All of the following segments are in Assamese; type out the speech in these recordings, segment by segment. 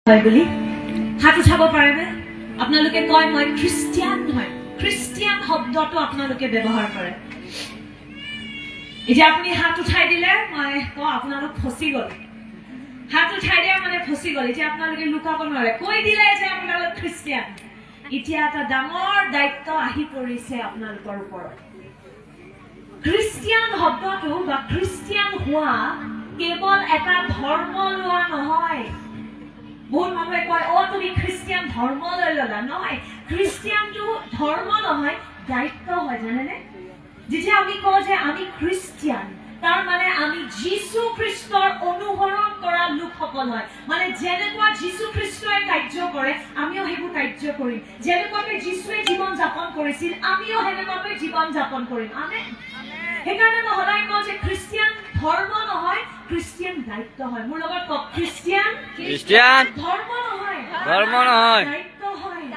বুলি হাত উঠাব পাৰেনে? আপোনালোকে কয় মই খ্ৰীষ্টিয়ান হয়। খ্ৰীষ্টিয়ান শব্দটো আপোনালোকে ব্যৱহাৰ কৰে। এতিয়া আপুনি হাত উঠাই দিলে মই কওঁ আপোনালোক ফচি গ'ল। হাত উঠাই দিয়া মানে ফচি গ'ল। এতিয়া আপোনালোকে লুকাব নোৱাৰে, কৈ দিলে যে আপোনালোক খ্ৰীষ্টিয়ান। এতিয়া এটা ডাঙৰ দায়িত্ব আহি পৰিছে আপোনালোকৰ ওপৰত। খ্ৰীষ্টিয়ান শব্দটো বা খ্ৰীষ্টিয়ান হোৱা কেৱল এটা ধৰ্ম লোৱা নহয়। বহুত মানুহে কয় অ তুমি খ্ৰীষ্টিয়ান ধৰ্ম লৈ ল'লা। নহয়, খ্ৰীষ্টিয়ানটো ধৰ্ম নহয়, দায়িত্ব হয়। জানেনে? যেতিয়া আমি কওঁ যে আমি খ্ৰীষ্টিয়ান, তাৰ মানে আমি যীশু খ্ৰীষ্টৰ অনুসৰণ কৰা লোকসকল হয়। মানে যেনেকুৱা যীশু খ্ৰীষ্টই কাৰ্য কৰে আমিও সেইবোৰ কাৰ্য কৰিম। যেনেকুৱাকৈ যীশুৱে জীৱন যাপন কৰিছিল আমিও সেনেকুৱাকৈ জীৱন যাপন কৰিম। আমেন। সেইকাৰণে মই সদায় কওঁ যে খ্ৰীষ্টিয়ান ধৰ্ম নহয়, খ্ৰীষ্টিয়ান দায়িত্ব হয়। মোৰ লগত কওক, খ্ৰীষ্টিয়ান ধৰ্ম নহয়,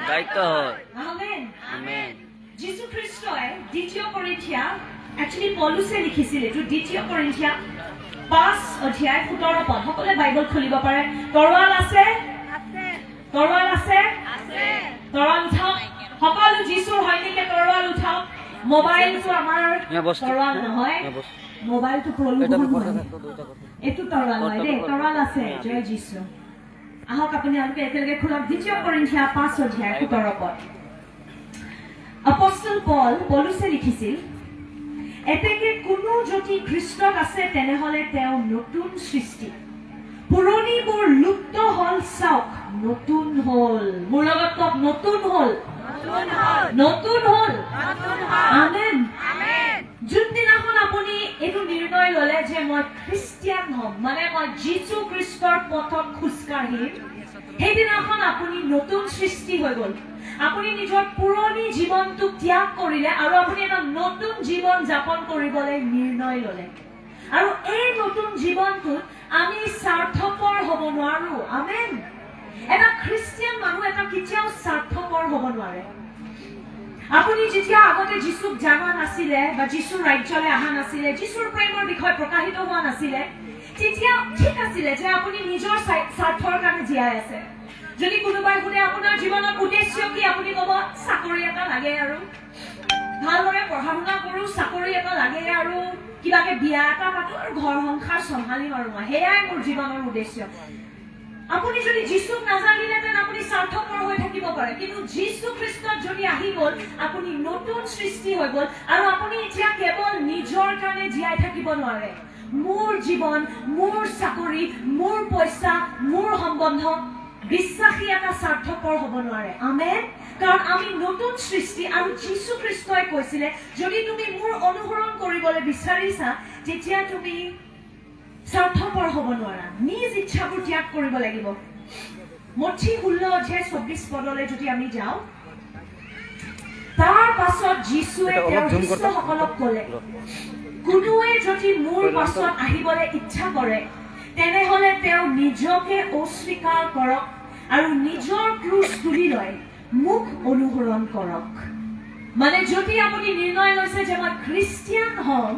দায়িত্ব হয়। আমেন। যীশু খ্ৰীষ্টই দ্বিতীয় কৰিন্থিয়া, একচুৱেলি পৌলুসে লিখিছিল এইটো, দ্বিতীয় কৰিন্থিয়া 5 অধ্যায় 17 পদ। সকলোৱে বাইবেল খুলিব পাৰে। তৰোৱাল আছে? তৰোৱাল আছে? তৰোৱাল উঠাওক। সকলো যীশুৰ হয় নেকি? তৰোৱাল উঠাওক। মোবাইলটো আমাৰ তৰোৱাল নহয়, মোবাইলটো প্ৰলোভন হয়। এইটো তৰোৱাল হয় দেই, তৰোৱাল আছে। জয় যীশু। আহক আপোনালোকে একেলগে খোলক দ্বিতীয় কৰিন্থিয়া 5 অধ্যায় 17 পদ। আপষ্টল পৌলুসে লিখিছিল, এতেকে কোনো যদি খ্ৰীষ্টত আছে তেনেহলে তেওঁ নতুন সৃষ্টি। পুৰণিবোৰ লুপ্ত হল, চাওক নতুন হল। মোৰ লগত কওক, নতুন হল, নতুন হল। আমেন। যোনদিনাখন আপুনি এইটো নিৰ্ণয় ললে যে মই খ্ৰীষ্টিয়ান হম, মানে মই যীশু খ্ৰীষ্টৰ পথত খোজকাঢ়িম, সেইদিনাখন আপুনি নতুন সৃষ্টি হৈ গল। আপুনি নিজৰ পুৰণি জীৱনটোক ত্যাগ কৰিলে আৰু আপুনি এটা নতুন জীৱন যাপন কৰিবলৈ নিৰ্ণয় ললে। আৰু এই নতুন জীৱনটোত আমি স্বাৰ্থপৰ হ'ব নোৱাৰো। আমেন। এটা খ্ৰীষ্টিয়ান মানুহ এটা কেতিয়াও স্বাৰ্থপৰ হ'ব নোৱাৰে। আপুনি যেতিয়া আগতে যীশুক জানা নাছিলে বা যীশুৰ ৰাজ্যলৈ অহা নাছিলে, যীশুৰ প্ৰেমৰ বিষয়ে প্ৰকাশিত হোৱা নাছিলে, তেতিয়া ঠিক আছিলে যে আপুনি নিজৰ স্বাৰ্থৰ কাৰণে জীয়াই আছে। যদি কোনোবাই সোধে আপোনাৰ জীৱনৰ উদ্দেশ্য কি, আপুনি ক'ব চাকৰি এটা লাগে আৰু ভালদৰে পঢ়া শুনা কৰো, চাকৰি এটা লাগে আৰু কিবাকে বিয়া এটা পাতো আৰু ঘৰ সংসাৰ চম্ভালিম আৰু মই, সেয়াই মোৰ জীৱনৰ উদ্দেশ্য। আপুনি যদি যীশুক নাজানিলেতেন আপুনি স্বাৰ্থপৰ হৈ থাকিব পাৰে, কিন্তু যীশু খ্ৰীষ্টত যদি আহি গ'ল আপুনি নতুন সৃষ্টি হৈ গ'ল আৰু আপুনি এতিয়া কেৱল নিজৰ কাৰণে জীয়াই থাকিব নোৱাৰে। মোৰ জীৱন, মোৰ চাকৰি, মোৰ পইচা, মোৰ সম্বন্ধ, বিশ্বাসী এটা স্বাৰ্থপৰ হ'ব নোৱাৰে। আমেন। কাৰণ আমি নতুন সৃষ্টি আৰু যীশু খ্ৰীষ্টই কৈছিলে যদি তুমি মোৰ অনুসৰণ কৰিবলৈ বিচাৰিছা তেতিয়া তুমি স্বাৰ্থপৰ হ'ব নোৱাৰা, নিজ ইচ্ছাবোৰ ত্যাগ কৰিব লাগিব। মঠি 16 অধ্যায় 24 পদলৈ যদি আমি যাওঁ, তাৰ পাছত যীশুৱে তেওঁৰ শিষ্যসকলক ক'লে, কোনোৱে যদি মোৰ পাছত আহিবলৈ ইচ্ছা কৰে তেনেহলে তেওঁ নিজকে অস্বীকাৰ কৰক আৰু নিজৰ ক্ৰুচ তুলি লৈ মোক অনুসৰণ কৰক। মানে যদি আপুনি নিৰ্ণয় লৈছে যে মই খ্ৰীষ্টিয়ান হ'ম,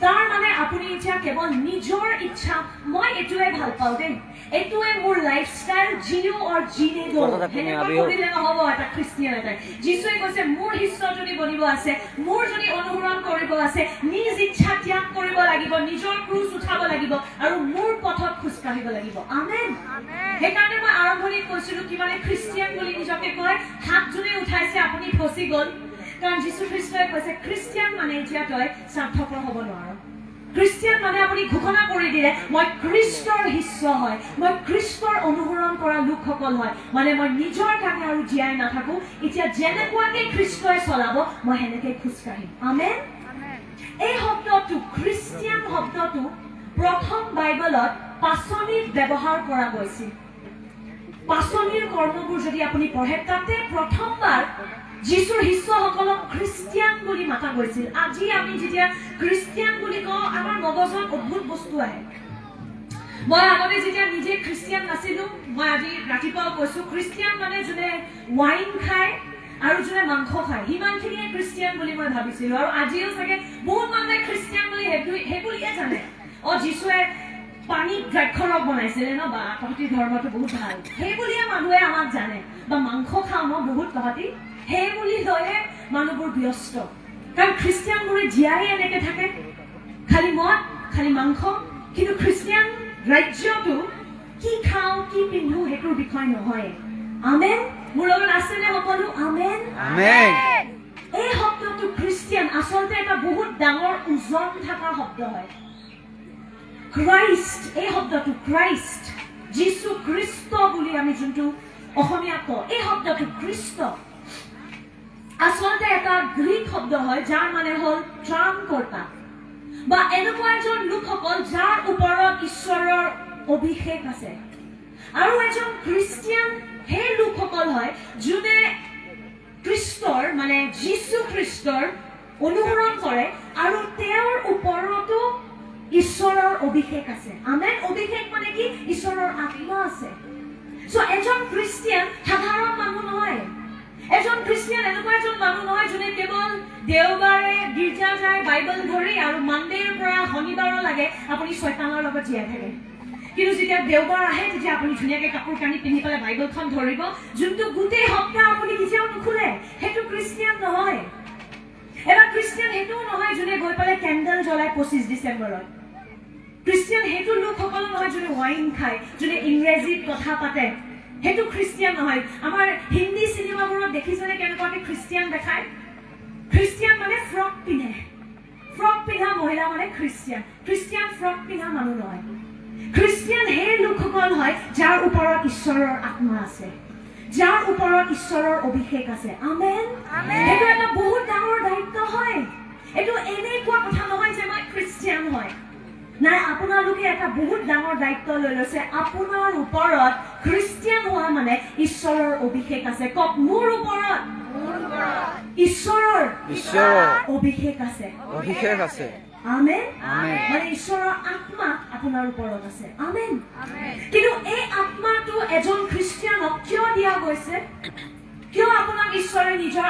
তাৰ মানে আপুনি এতিয়া কেৱল নিজৰ ইচ্ছা, মই এইটোৱে ভাল পাওঁ দেই, এইটোৱে মোৰ লাইফষ্টাইল, জিও অৰ জিনে দো, সেনেকুৱা কৰিলে নহ'ব এটা খ্ৰীষ্টিয়ান এটাই। যীশুৱে কৈছে মোৰ শিষ্য যদি বনিব আছে, মোৰ যদি অনুসৰণ কৰিব আছে, নিজ ইচ্ছা ত্যাগ কৰিব লাগিব, নিজৰ ক্ৰুচ উঠাব লাগিব আৰু মোৰ পথত খোজকাঢ়িব লাগিব। আমেন। সেইকাৰণে মই আৰম্ভণিত কৈছিলো কি মানে খ্ৰীষ্টিয়ান বুলি নিজকে কয়, হাত যোনে উঠাইছে আপুনি ফচি গ'ল। কাৰণ যীশু খ্ৰীষ্টই কৈছে খ্ৰীষ্টিয়ান মানে এতিয়া তই স্বাৰ্থপৰ হ'ব নোৱাৰো। খ্ৰীষ্টিয়ান মানে আপুনি ঘোষণা কৰি দিলে মই খ্ৰীষ্টৰ শিষ্য হয়, মই খ্ৰীষ্টৰ অনুসৰণ কৰা লোকসকল হয়, মানে মই নিজৰ কাৰণে আৰু জীয়াই নাথাকো, এতিয়া যেনেকুৱাকে খ্ৰীষ্টই চলাব মই সেনেকে খোজকাঢ়িম। আমেন। এই শব্দটো, খ্ৰীষ্টিয়ান শব্দটো প্ৰথম বাইবেলত পাচনিত ব্যৱহাৰ কৰা গৈছিল। পাচনিৰ কৰ্মবোৰ যদি আপুনি পঢ়ে তাতে প্ৰথমবাৰ যীশুৰ শিষ্যসকলক খ্ৰীষ্টিয়ান বুলি মাতা গৈছিল। আজি আমি যেতিয়া খ্ৰীষ্টিয়ান বুলি কওঁ আমাৰ মগজত অদ্ভুত বস্তু আহে। মই আগতে যেতিয়া নিজে খ্ৰীষ্টিয়ান নাছিলো, মই আজি ৰাতিপুৱা কৈছো খ্ৰীষ্টিয়ান মানে যোনে ৱাইন খায় আৰু যোনে মাংস খায়, সিমানখিনিয়ে খ্ৰীষ্টিয়ান বুলি মই ভাবিছিলো। আৰু আজিও চাগে বহুত মানুহে খ্ৰীষ্টিয়ান বুলি সেইবুলিয়ে জানে, অ যীশুৱে পানীত দ্ৰাক্ষৰস বনাইছিলে ন, বা তহঁতি ধৰ্মটো বহুত ভাল, সেইবুলিয়ে আমাক জানে বা মাংস খাওঁ ন বহুত তহঁতি সেই বুলি লৈহে মানুহবোৰ ব্যস্ত কাৰণ খ্ৰীষ্টিয়ানবোৰে জীয়াই এনেকে থাকে খালি মদ খালি মাংস কিন্তু খ্ৰীষ্টিয়ান ৰাজ্যটো কি খাওঁ কি পিন্ধো সেইটোৰ বিষয় নহয় আমেন মোৰ লগত আছেনে সকলো আমেন আমেন এই শব্দটো খ্ৰীষ্টিয়ান আচলতে এটা বহুত ডাঙৰ ওজন থকা শব্দ হয় ক্ৰাইষ্ট এই শব্দটো ক্ৰাইষ্ট যীশু খ্ৰীষ্ট বুলি আমি যোনটো অসমীয়াত কওঁ এই শব্দটো খ্ৰীষ্ট আচলতে এটা গ্ৰীক শব্দ হয় যাৰ মানে হ'ল ত্ৰাণকৰ্তা বা এনেকুৱা এজন লোকসকল যাৰ ওপৰত ঈশ্বৰৰ অভিষেক আছে আৰু এজন খ্ৰীষ্টিয়ান সেই লোকসকল হয় যোনে খ্ৰীষ্টৰ মানে যীশু খ্ৰীষ্টৰ অনুসৰণ কৰে আৰু তেওঁৰ ওপৰতো ঈশ্বৰৰ অভিষেক আছে আমেন অভিষেক মানে কি ঈশ্বৰৰ আত্মা আছে সো এজন খ্ৰীষ্টিয়ান সাধাৰণ মানুহ নহয় এজন খ্ৰীষ্টিয়ান এনেকুৱা এজন মানুহ নহয় যোনে কেৱল দেওবাৰে গীৰ্জা যায় বাইবেল ধৰি আৰু মানডেৰ পৰা শনিবাৰলৈকে আপুনি শয়তানৰ লগত জীয়াই থাকে কিন্তু যেতিয়া দেওবাৰ আহে তেতিয়া আপুনি ধুনীয়াকৈ কাপোৰ কানি পিন্ধি পেলাই বাইবেলখন ধৰিব যোনটো গোটেই সপ্তাহ আপুনি কেতিয়াও নুখুলে সেইটো খ্ৰীষ্টিয়ান নহয় এবাৰ খ্ৰীষ্টিয়ান সেইটোও নহয় যোনে গৈ পেলাই কেণ্ডেল জ্বলায় 25 ডিচেম্বৰত খ্ৰীষ্টিয়ান সেইটো লোকসকল নহয় যোনে ৱাইন খায় যোনে ইংৰাজীত কথা পাতে সেইটো খ্ৰীষ্টিয়ান নহয় আমাৰ হিন্দী চিনেমাবোৰত দেখিছেনে কেনেকুৱাকে খ্ৰীষ্টিয়ান দেখায় খ্ৰীষ্টিয়ান মানে ফ্ৰক পিন্ধা মহিলা মানে খ্ৰীষ্টিয়ান ফ্ৰক পিন্ধা মানুহ নহয় খ্ৰীষ্টিয়ান সেই লোকসকল হয় যাৰ ওপৰত ঈশ্বৰৰ আত্মা আছে যাৰ ওপৰত ঈশ্বৰৰ অভিষেক আছে আমেন এইটো এটা বহুত ডাঙৰ দায়িত্ব হয় এইটো এনেকুৱা কথা নহয় যে মই খ্ৰীষ্টিয়ান হয় নাই আপোনালোকে এটা বহুত ডাঙৰ দায়িত্ব লৈ লৈছে আপোনাৰ ওপৰত খ্ৰীষ্টিয়ান হোৱা মানে ঈশ্বৰৰ অভিষেক আছে কক মোৰ ওপৰত ঈশ্বৰৰ অভিষেক আছে আমেন মানে ঈশ্বৰৰ আত্মা আপোনাৰ ওপৰত আছে আমেন কিন্তু এই আত্মাটো এজন খ্ৰীষ্টিয়ানক কিয় দিয়া গৈছে কিয় আপোনাক ঈশ্বৰে নিজৰ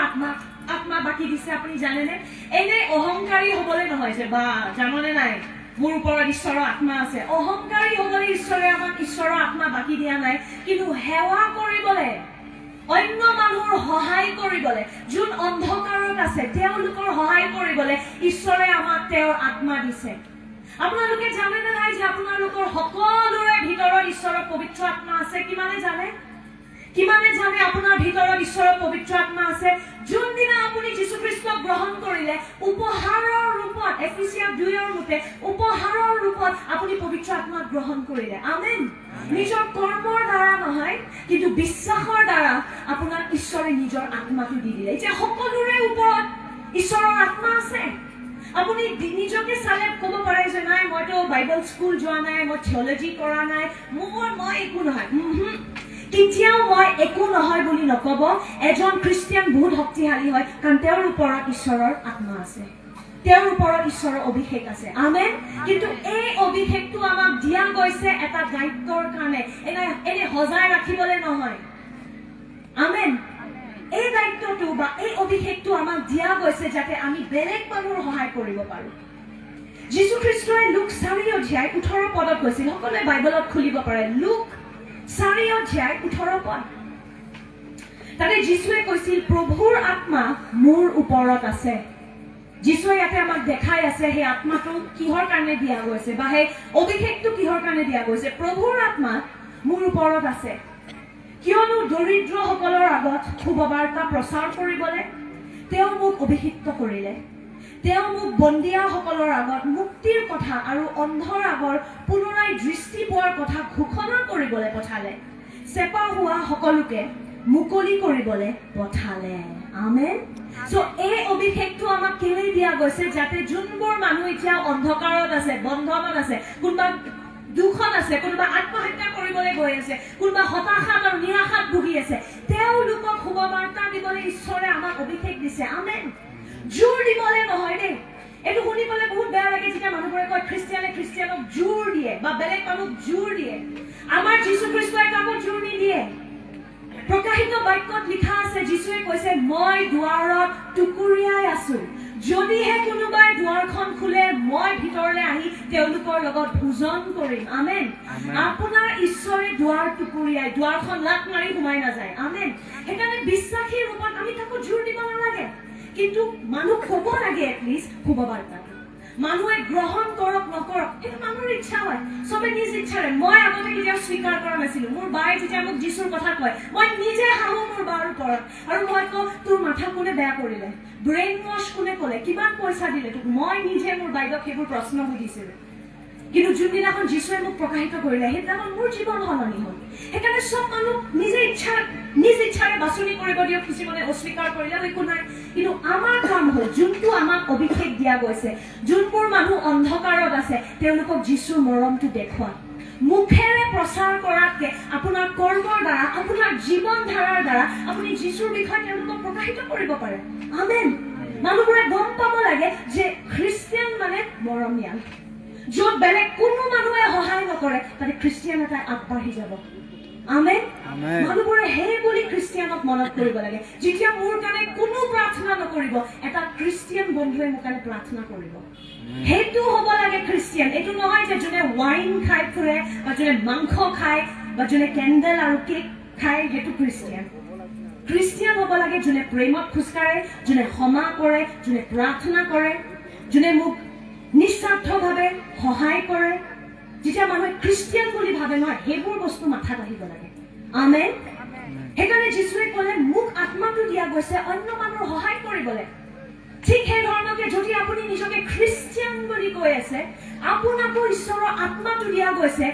আত্মা বাকি দিছে আপুনি জানেনে এনে অহংকাৰী হ'বলৈ নহয় যে বা জাননে নাই মোৰ ওপৰত ঈশ্বৰৰ আত্মা আছে অহংকাৰী হ'বলৈ ঈশ্বৰে আমাক ঈশ্বৰৰ আত্মা বাকি দিয়া নাই কিন্তু সেৱা কৰিবলৈ অন্য মানুহৰ সহায় কৰিবলৈ যোন অন্ধকাৰত আছে তেওঁলোকৰ সহায় কৰিবলৈ ঈশ্বৰে আমাক তেওঁৰ আত্মা দিছে আপোনালোকে জানেনে নাই যে আপোনালোকৰ সকলোৰে ভিতৰত ঈশ্বৰৰ পবিত্ৰ আত্মা আছে কিমানে জানে আপোনাৰ ভিতৰত ঈশ্বৰৰ পবিত্ৰ আত্মা আছে যোনদিনা আপুনি যীশু খ্ৰীষ্টক গ্ৰহণ কৰিলে উপহাৰৰ ৰূপত এফিচিয়াছ 2 মতে উপহাৰৰ ৰূপত আপুনি পবিত্ৰ আত্মাক গ্ৰহণ কৰিলে আমেন নিজৰ কৰ্মৰ দ্বাৰা নহয় কিন্তু বিশ্বাসৰ দ্বাৰা আপোনাক ঈশ্বৰে নিজৰ আত্মাটো দি দিলে যে সকলোৰে ওপৰত ঈশ্বৰৰ আত্মা আছে আপুনি নিজকে চালে ক'ব পাৰে যে নাই মইতো বাইবেল স্কুল যোৱা নাই মই থিঅলজি কৰা নাই মই একো নহয় কেতিয়াও মই একো নহয় বুলি নকব এজন খ্ৰীষ্টিয়ান বহুত শক্তিশালী হয় কাৰণ তেওঁৰ ওপৰত ঈশ্বৰৰ আত্মা আছে তেওঁৰ ওপৰত ঈশ্বৰৰ অভিষেক আছে আমেন কিন্তু এই অভিষেকটো আমাক দিয়া গৈছে এটা দায়িত্বৰ কাৰণে এনে সজাই ৰাখিবলৈ নহয় আমেন এই দায়িত্বটো বা এই অভিষেকটো আমাক দিয়া গৈছে যাতে আমি বেলেগ মানুহৰ সহায় কৰিব পাৰো যীশু খ্ৰীষ্টই লুক 4:18 পদত কৈছিল সকলোৱে বাইবেলত খুলিব পাৰে লুক 4:18 তাতে যীশুৱে কৈছিল প্ৰভুৰ আত্মা মোৰ ওপৰত আছে যীশুৱে ইয়াতে আমাক দেখাই আছে সেই আত্মাটো কিহৰ কাৰণে দিয়া গৈছে বা সেই অভিষেকটো কিহৰ কাৰণে দিয়া গৈছে প্ৰভুৰ আত্মা মোৰ ওপৰত আছে কিয়নো দৰিদ্ৰসকলৰ আগত শুভবাৰ্তা প্ৰচাৰ কৰিবলৈ তেওঁ মোক অভিষিক্ত কৰিলে তেওঁ মোক বন্দীয়াসকলৰ আগত মুক্তিৰ কথা আৰু অন্ধৰ আগৰ পুনৰাই দৃষ্টি পোৱাৰ কথা ঘোষণা কৰিবলৈ পঠালে চেপা হোৱা সকলোকে মুকলি কৰিবলৈ পঠালে আমেন সো এই অভিষেকটো আমাক কেলৈ দিয়া গৈছে যাতে যোনবোৰ মানুহ এতিয়া অন্ধকাৰত আছে বন্ধনত আছে কোনোবা দুখন আছে কোনোবা আত্মহত্যা কৰিবলৈ গৈ আছে কোনোবা হতাশাত আৰু নিৰাশাত ভুগি আছে তেওঁলোকক শুভবাৰ্তা দিবলৈ ঈশ্বৰে আমাক অভিষেক দিছে আমেন জোৰ দিবলৈ নহয় দেই এইটো শুনি পেলাই বহুত বেয়া লাগে যেতিয়া মানুহবোৰে কয় খ্ৰীষ্টিয়ানক জোৰ দিয়ে বা বেলেগ মানুহক জোৰ দিয়ে আমাৰ যীশু খ্ৰীষ্টই কাকো জোৰ নিদিয়ে প্ৰকাশিত বাক্যত লিখা আছে যীশুৱে কৈছে মই দুৱাৰত টুকুৰিয়াই আছো যদিহে কোনোবাই দুৱাৰখন খোলে মই ভিতৰলৈ আহি তেওঁলোকৰ লগত ভোজন কৰিম আমেন আপোনাৰ ঈশ্বৰে দুৱাৰ টুকুৰিয়াই দুৱাৰখন লাক মাৰি সোমাই নাযায় আমেন সেইকাৰণে বিশ্বাসীৰ ৰূপত আমি তাকো জোৰ দিব নালাগে কিন্তু মানুহ ক'ব লাগে এটলিষ্ট শুভ বাৰ্তা মানুহে গ্ৰহণ কৰক নকৰক সেইটো মানুহৰ ইচ্ছা হয় চবে নিজ ইচ্ছাৰে মই আগতে কেতিয়াও স্বীকাৰ কৰা নাছিলো মোৰ বায়ে যেতিয়া মোক যীশুৰ কথা কয় মই নিজে হাঁহো মোৰ বাৰ ওপৰত আৰু মই কওঁ তোৰ মাথা কোনে বেয়া কৰিলে ব্ৰেইন ৱাছ কোনে ক'লে কিমান পইচা দিলে তোক মই নিজে মোৰ বাইদেউক সেইবোৰ প্ৰশ্ন সুধিছিলো কিন্তু যোনদিনাখন যীশুৱে মোক প্ৰকাশিত কৰিলে সেইদিনাখন মোৰ জীৱন সলনি হ'ল সেইকাৰণে চব মানুহ নিজ ইচ্ছাৰে বাছনি কৰিব দিয়ক কিছুমানে অস্বীকাৰ কৰিলে একো নাই কিন্তু আমাৰ কাম হ'ল যোনটো আমাক অভিষেক দিয়া গৈছে যোনবোৰ মানুহ অন্ধকাৰত আছে তেওঁলোকক যীশুৰ মৰমটো দেখুওৱা মুখেৰে প্ৰচাৰ কৰাতকে আপোনাৰ কৰ্মৰ দ্বাৰা আপোনাৰ জীৱন ধাৰাৰ দ্বাৰা আপুনি যীশুৰ বিষয়ে তেওঁলোকক প্ৰকাশিত কৰিব পাৰে আমেন মানুহবোৰে গম পাব লাগে যে খ্ৰীষ্টিয়ান মানে মৰমীয়াল য'ত বেলেগ কোনো মানুহে সহায় নকৰে তাতে খ্ৰীষ্টিয়ান এটাই আগবাঢ়ি যাব আমেন মানুহবোৰে সেই বুলি খ্ৰীষ্টিয়ানক মনত কৰিব লাগে যেতিয়া মোৰ কাৰণে কোনো প্ৰাৰ্থনা নকৰিব এটা খ্ৰীষ্টিয়ান বন্ধুৱে মোৰ কাৰণে প্ৰাৰ্থনা কৰিব সেইটো হ'ব লাগে খ্ৰীষ্টিয়ান এইটো নহয় যে যোনে ৱাইন খাই ফুৰে বা যোনে মাংস খায় বা যোনে কেণ্ডেল আৰু কেক খায় সেইটো খ্ৰীষ্টিয়ান হ'ব লাগে যোনে প্ৰেমত খোজকাঢ়ে যোনে ক্ষমা কৰে যোনে প্ৰাৰ্থনা কৰে যোনে মোক নিস্বাৰ্থভাৱে সহায় কৰে যেতিয়া মানুহে খ্ৰীষ্টিয়ান বুলি ভাবে নহয় সেইবোৰ বস্তু মাথাত আহিব লাগে আমেন সেইকাৰণে যীশুৱে ক'লে মোক আত্মাটো দিয়া গৈছে অন্য মানুহৰ সহায় কৰিবলৈ ঠিক সেই ধৰণকে যদি আপুনি নিজকে খ্ৰীষ্টিয়ান বুলি কৈ আছে আপোনাকো ঈশ্বৰৰ আত্মাটো দিয়া গৈছে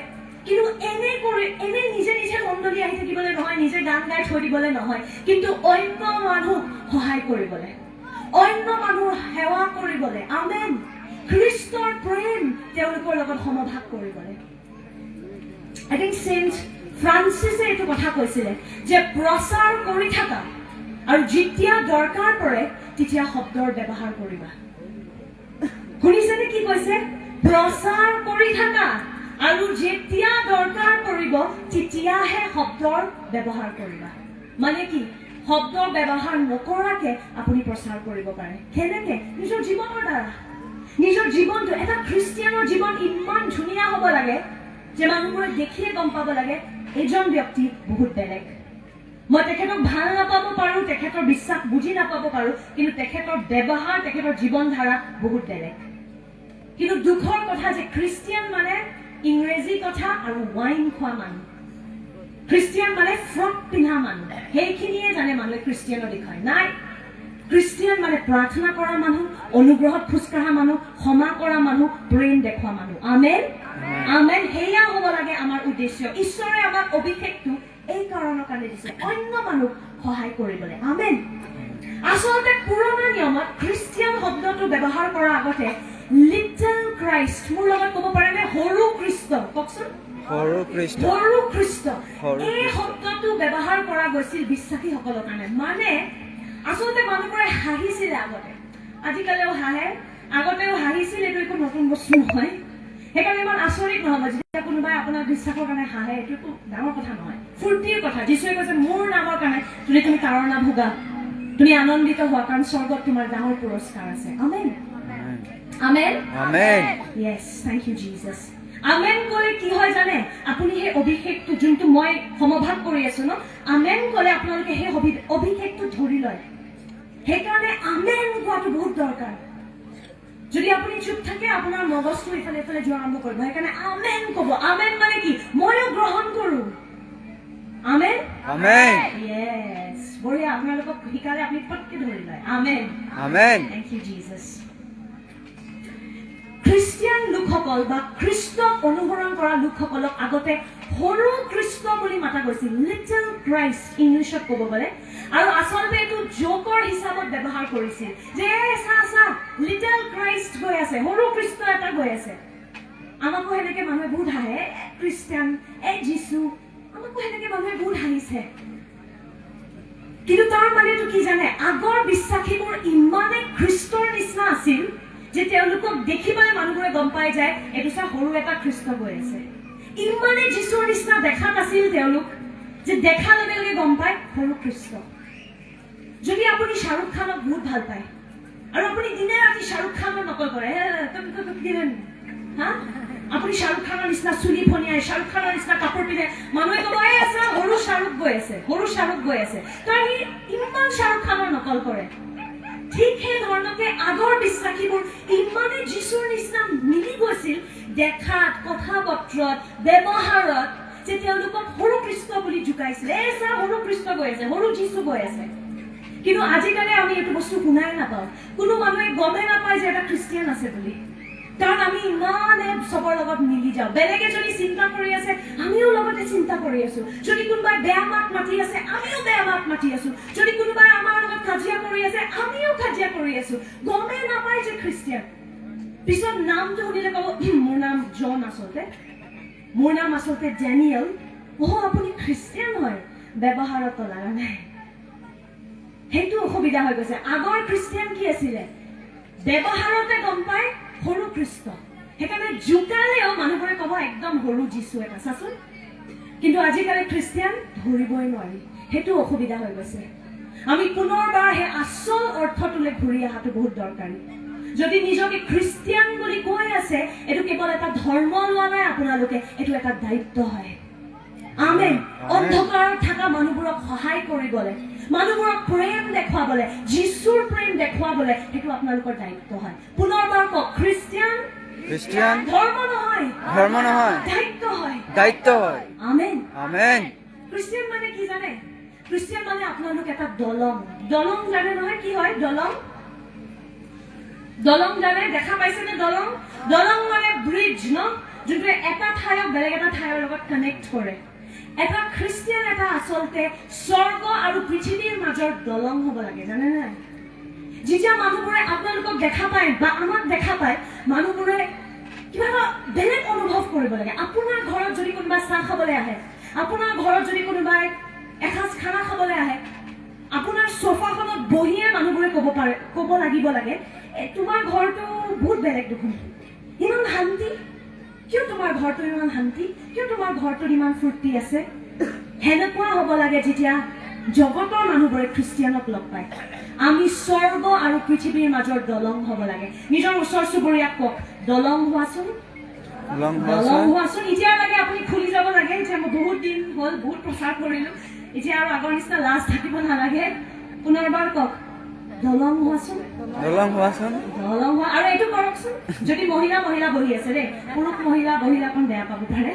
কিন্তু এনে নিজে মণ্ডলী আহি থাকিবলৈ নহয় নিজে গান গাই থৈ দিবলৈ নহয় কিন্তু অন্য মানুহক সহায় কৰিবলৈ অন্য মানুহৰ সেৱা কৰিবলৈ আমেন খ্ৰীষ্টৰ প্ৰেম তেওঁলোকৰ লগত সমভাগ কৰিবলৈ I think Saint Francis এইটো কথা কৈছিলে যে প্ৰচাৰ কৰি থাকা আৰু যেতিয়া দৰকাৰ পৰে তেতিয়া শব্দৰ ব্যৱহাৰ কৰিবা শুনিছেনে কি কৈছে প্ৰচাৰ কৰি থাকা আৰু যেতিয়া দৰকাৰ পৰিব তেতিয়াহে শব্দৰ ব্যৱহাৰ কৰিবা মানে কি শব্দৰ ব্যৱহাৰ নকৰাকে আপুনি প্ৰচাৰ কৰিব পাৰে কেনেকে নিজৰ জীৱনৰ দ্বাৰা নিজৰ জীৱনটো এটা খ্ৰীষ্টিয়ানৰ জীৱন ইমান ধুনীয়া হ'ব লাগে যে মানুহবোৰে দেখিয়ে গম পাব লাগে এজন ব্যক্তি বহুত বেলেগ মই তেখেতক ভাল নাপাব পাৰোঁ তেখেতৰ বিশ্বাস বুজি নাপাব পাৰোঁ কিন্তু তেখেতৰ ব্যৱহাৰ তেখেতৰ জীৱন ধাৰা বহুত বেলেগ কিন্তু দুখৰ কথা যে খ্ৰীষ্টিয়ান মানে ইংৰাজী কথা আৰু ৱাইন খোৱা মানুহ খ্ৰীষ্টিয়ান মানে ফ্ৰক পিন্ধা মানুহ সেইখিনিয়ে জানে মানুহে খ্ৰীষ্টিয়ানৰ বিষয়ে নাই খ্ৰীষ্টিয়ান মানে প্ৰাৰ্থনা কৰা মানুহ অনুগ্ৰহত খোজকাঢ়া মানুহ ক্ষমা কৰা মানুহ প্ৰেম দেখুওৱা মানুহ আমেন আমেন সেয়া হ'ব লাগে আমাৰ উদ্দেশ্য ঈশ্বৰে আমাক অভিষেকটো এই কাৰণৰ কাৰণে দিছে অন্য মানুহ সহায় কৰিবলৈ আমেন আচলতে পুৰণা নিয়মত খ্ৰীষ্টিয়ান শব্দটো ব্যৱহাৰ কৰাৰ আগতে লিটল ক্ৰাইষ্ট মোৰ লগত ক'ব পাৰেনে সৰু খ্ৰীষ্ট কওকচোন সৰু খ্ৰীষ্ট এই শব্দটো ব্যৱহাৰ কৰা গৈছিল বিশ্বাসীসকলৰ কাৰণে মানে আচলতে মানুহবোৰে হাঁহিছিলে আগতে আজিকালিও হাঁহে আগতেও হাঁহিছিল এইটো একো নতুন বস্তু নহয় সেইকাৰণে ইমান আচৰিত নহ'ব যেতিয়া কোনোবাই আপোনাৰ বিশ্বাসৰ কাৰণে হাঁহে এইটো একো ডাঙৰ কথা নহয় ফূৰ্তিৰ কথা যীশুৱে কৈছে মোৰ নামৰ কাৰণে তুমি তাৰণা ভোগা তুমি আনন্দিত হোৱা কাৰণ স্বৰ্গত তোমাৰ ডাঙৰ পুৰস্কাৰ আছে আমেন আমেন আমেন ইয়েছ থেংক ইউ জিজাছ আমেন ক'লে কি হয় জানে আপুনি সেই অভিষেকটো যোনটো মই সমভাগ কৰি আছো ন আমেন ক'লে আপোনালোকে সেই অভিষেকটো ধৰি লয় সেইকাৰণে আমেন কোৱাটো বহুত দৰকাৰ যদি আপুনি চুপ থাকে আপোনাৰ মগজটো ইফালে যোৱা আৰম্ভ কৰিব সেইকাৰণে আমেন ক'ব আমেন মানে কি ময়ো গ্ৰহণ কৰোঁ আমেন আমেন ইয়েছ বঢ়িয়া আপোনালোকক শিকালে আপুনি পটকে ধৰি লয় আমেন আমেন থেংক ইউ জিজাছ খ্ৰীষ্টিয়ান লোকসকল বা খ্ৰীষ্টক অনুসৰণ কৰা লোকসকলক আগতে সৰু খ্ৰীষ্ট বুলি মাতা গৈছিল লিটল ক্ৰাইষ্ট ইংলিছত ক'ব গ'লে আৰু আচলতে এইটো জোকৰ হিচাপত ব্যৱহাৰ কৰিছিল যে চা লিটল ক্ৰাইষ্ট গৈ আছে সৰু খ্ৰীষ্ট এটা গৈ আছে আমাকো সেনেকে মানুহে বহুত হাঁহে খ্ৰীষ্টিয়ান যীশু আমাকো সেনেকে মানুহে বহুত হাঁহিছে কিন্তু তাৰ মানেটো কি জানে আগৰ বিশ্বাসীবোৰ ইমানে খ্ৰীষ্টৰ নিচিনা আছিল যে তেওঁলোকক দেখিবলৈ মানুহবোৰে গম পাই যায় এইটো চা সৰু এটা খ্ৰীষ্ট গৈ আছে ইমানে যীশুৰ নিচিনা দেখাত আছিল তেওঁলোক যে দেখা লগে লগে গম পায় সৰু খ্ৰীষ্ট যদি আপুনি শাহৰুখ খানক বহুত ভাল পায় আৰু আপুনি দিনে ৰাতি শ্বাহৰুখ খানৰ নকল কৰে হা আপুনি শ্বাহৰুখ খানৰ নিচিনা চুলি ফনিয়াই শ্বাহৰুখ খানৰ নিচিনা কাপোৰ পিন্ধে মানুহে ক'ব এই আছে সৰু শ্বাহৰুখ গৈ আছে কাৰণ সি ইমান শ্বাহৰুখ খানৰ নকল কৰে ঠিক সেই ধৰণতে আগৰ বিশ্বাসীবোৰ ইমানে যীশুৰ নিচিনা মিলি গৈছিল দেখাত কথা বতৰত ব্যৱহাৰত যে তেওঁলোকক সৰু কৃষ্ণ বুলি জোকাইছিল এই চা সৰু কৃষ্ণ গৈ আছে সৰু যীশু গৈ আছে কিন্তু আজিকালি আমি এইটো বস্তু শুনাই নাপাওঁ কোনো মানুহে গমে নাপায় যে এটা খ্ৰীষ্টিয়ান আছে বুলি কাৰণ আমি ইমানে চবৰ লগত মিলি যাওঁ বেলেগে যদি চিন্তা কৰি আছে আমিও লগতে চিন্তা কৰি আছো যদি কোনোবাই বেয়া মাত মাতি আছে আমিও বেয়া মাত মাতি আছো যদি কোনোবাই আমাৰ লগত কাজিয়া কৰি আছে আমিও কাজিয়া কৰি আছো গমে নাপায় যে খ্ৰীষ্টিয়ান পিছত নামটো শুনিলে ক'ব মোৰ নাম জন আচলতে মোৰ নাম আচলতে ডেনিয়েল আপুনি খ্ৰীষ্টিয়ান হয় ব্যৱহাৰত লগা নাই সেইটো অসুবিধা হৈ গৈছে আগৰ খ্ৰীষ্টিয়ান কি আছিলে ব্যৱহাৰতে গম পায় সৰু কৃষ্ণ সেইকাৰণে জোকালেও মানুহবোৰে ক'ব একদম সৰু যীশু এটা চাচোন কিন্তু আজিকালি খ্ৰীষ্টিয়ান ধৰিবই নোৱাৰি সেইটো অসুবিধা হৈ গৈছে আমি পুনৰবাৰ সেই আচল অৰ্থটোলৈ ঘূৰি অহাটো বহুত দৰকাৰী যদি নিজকে খ্ৰীষ্টিয়ান বুলি কৈ আছে এইটো কেৱল এটা ধৰ্ম লোৱা নাই আপোনালোকে এইটো এটা দায়িত্ব হয় আমেন অন্ধকাৰত থকা মানুহবোৰক সহায় কৰিবলৈ মানুহবোৰক প্ৰেম দেখুৱাবলৈ যীশুৰ প্ৰেম দেখুৱাবলৈ সেইটো আপোনালোকৰ দায়িত্ব হয় পুনৰবাৰ কওক খ্ৰীষ্টিয়ান ধৰ্ম নহয় দায়িত্ব হয় আমেন খ্ৰীষ্টিয়ান মানে কি জানে খ্ৰীষ্টিয়ান মানে আপোনালোক এটা দলং জানে নহয় কি হয় দলং জানে দেখা পাইছেনে দলং মানে ব্ৰিজ ন যোনটোৱে এটা ঠাইক বেলেগ এটা ঠাইৰ লগত কানেক্ট কৰে এটা খ্ৰীষ্টিয়ান এটা আচলতে স্বৰ্গ আৰু পৃথিৱীৰ মাজৰ দলং হ'ব লাগে জানে নাই যেতিয়া মানুহবোৰে আপোনালোকক দেখা পায় বা আমাক দেখা পায় মানুহবোৰে কিবা এটা বেলেগ অনুভৱ কৰিব লাগে আপোনাৰ ঘৰত যদি কোনোবাই চাহ খাবলৈ আহে আপোনাৰ ঘৰত যদি কোনোবাই এসাঁজ খানা খাবলৈ আহে আপোনাৰ সোফাখনত বহিয়ে মানুহবোৰে ক'ব লাগিব লাগে তোমাৰ ঘৰটো বহুত বেলেগ দেখোন ইমান শান্তি কিয় তোমাৰ ঘৰটো ইমান শান্তি কিয় তোমাৰ ঘৰটোত ইমান ফূৰ্তি আছে হেনেকুৱা হ'ব লাগে যেতিয়া জগতৰ মানুহবোৰে খ্ৰীষ্টিয়ানক লগ পায় আমি স্বৰ্গ আৰু পৃথিৱীৰ মাজৰ দলং হ'ব লাগে নিজৰ ওচৰ চুবুৰীয়াক কওক দলং হোৱাচোন এতিয়া লাগে আপুনি খুলি যাব লাগে যে মই বহুত দিন হ'ল বহুত প্ৰচাৰ কৰিলো এতিয়া আৰু আগৰ নিচিনা লাজ থাকিব নালাগে পুনৰবাৰ কওক দলং হোৱাচোন আৰু এইটো কৰকচোন যদি মহিলা বহি আছে দেই পুৰুষ মহিলা অকণ বেয়া পাব পাৰে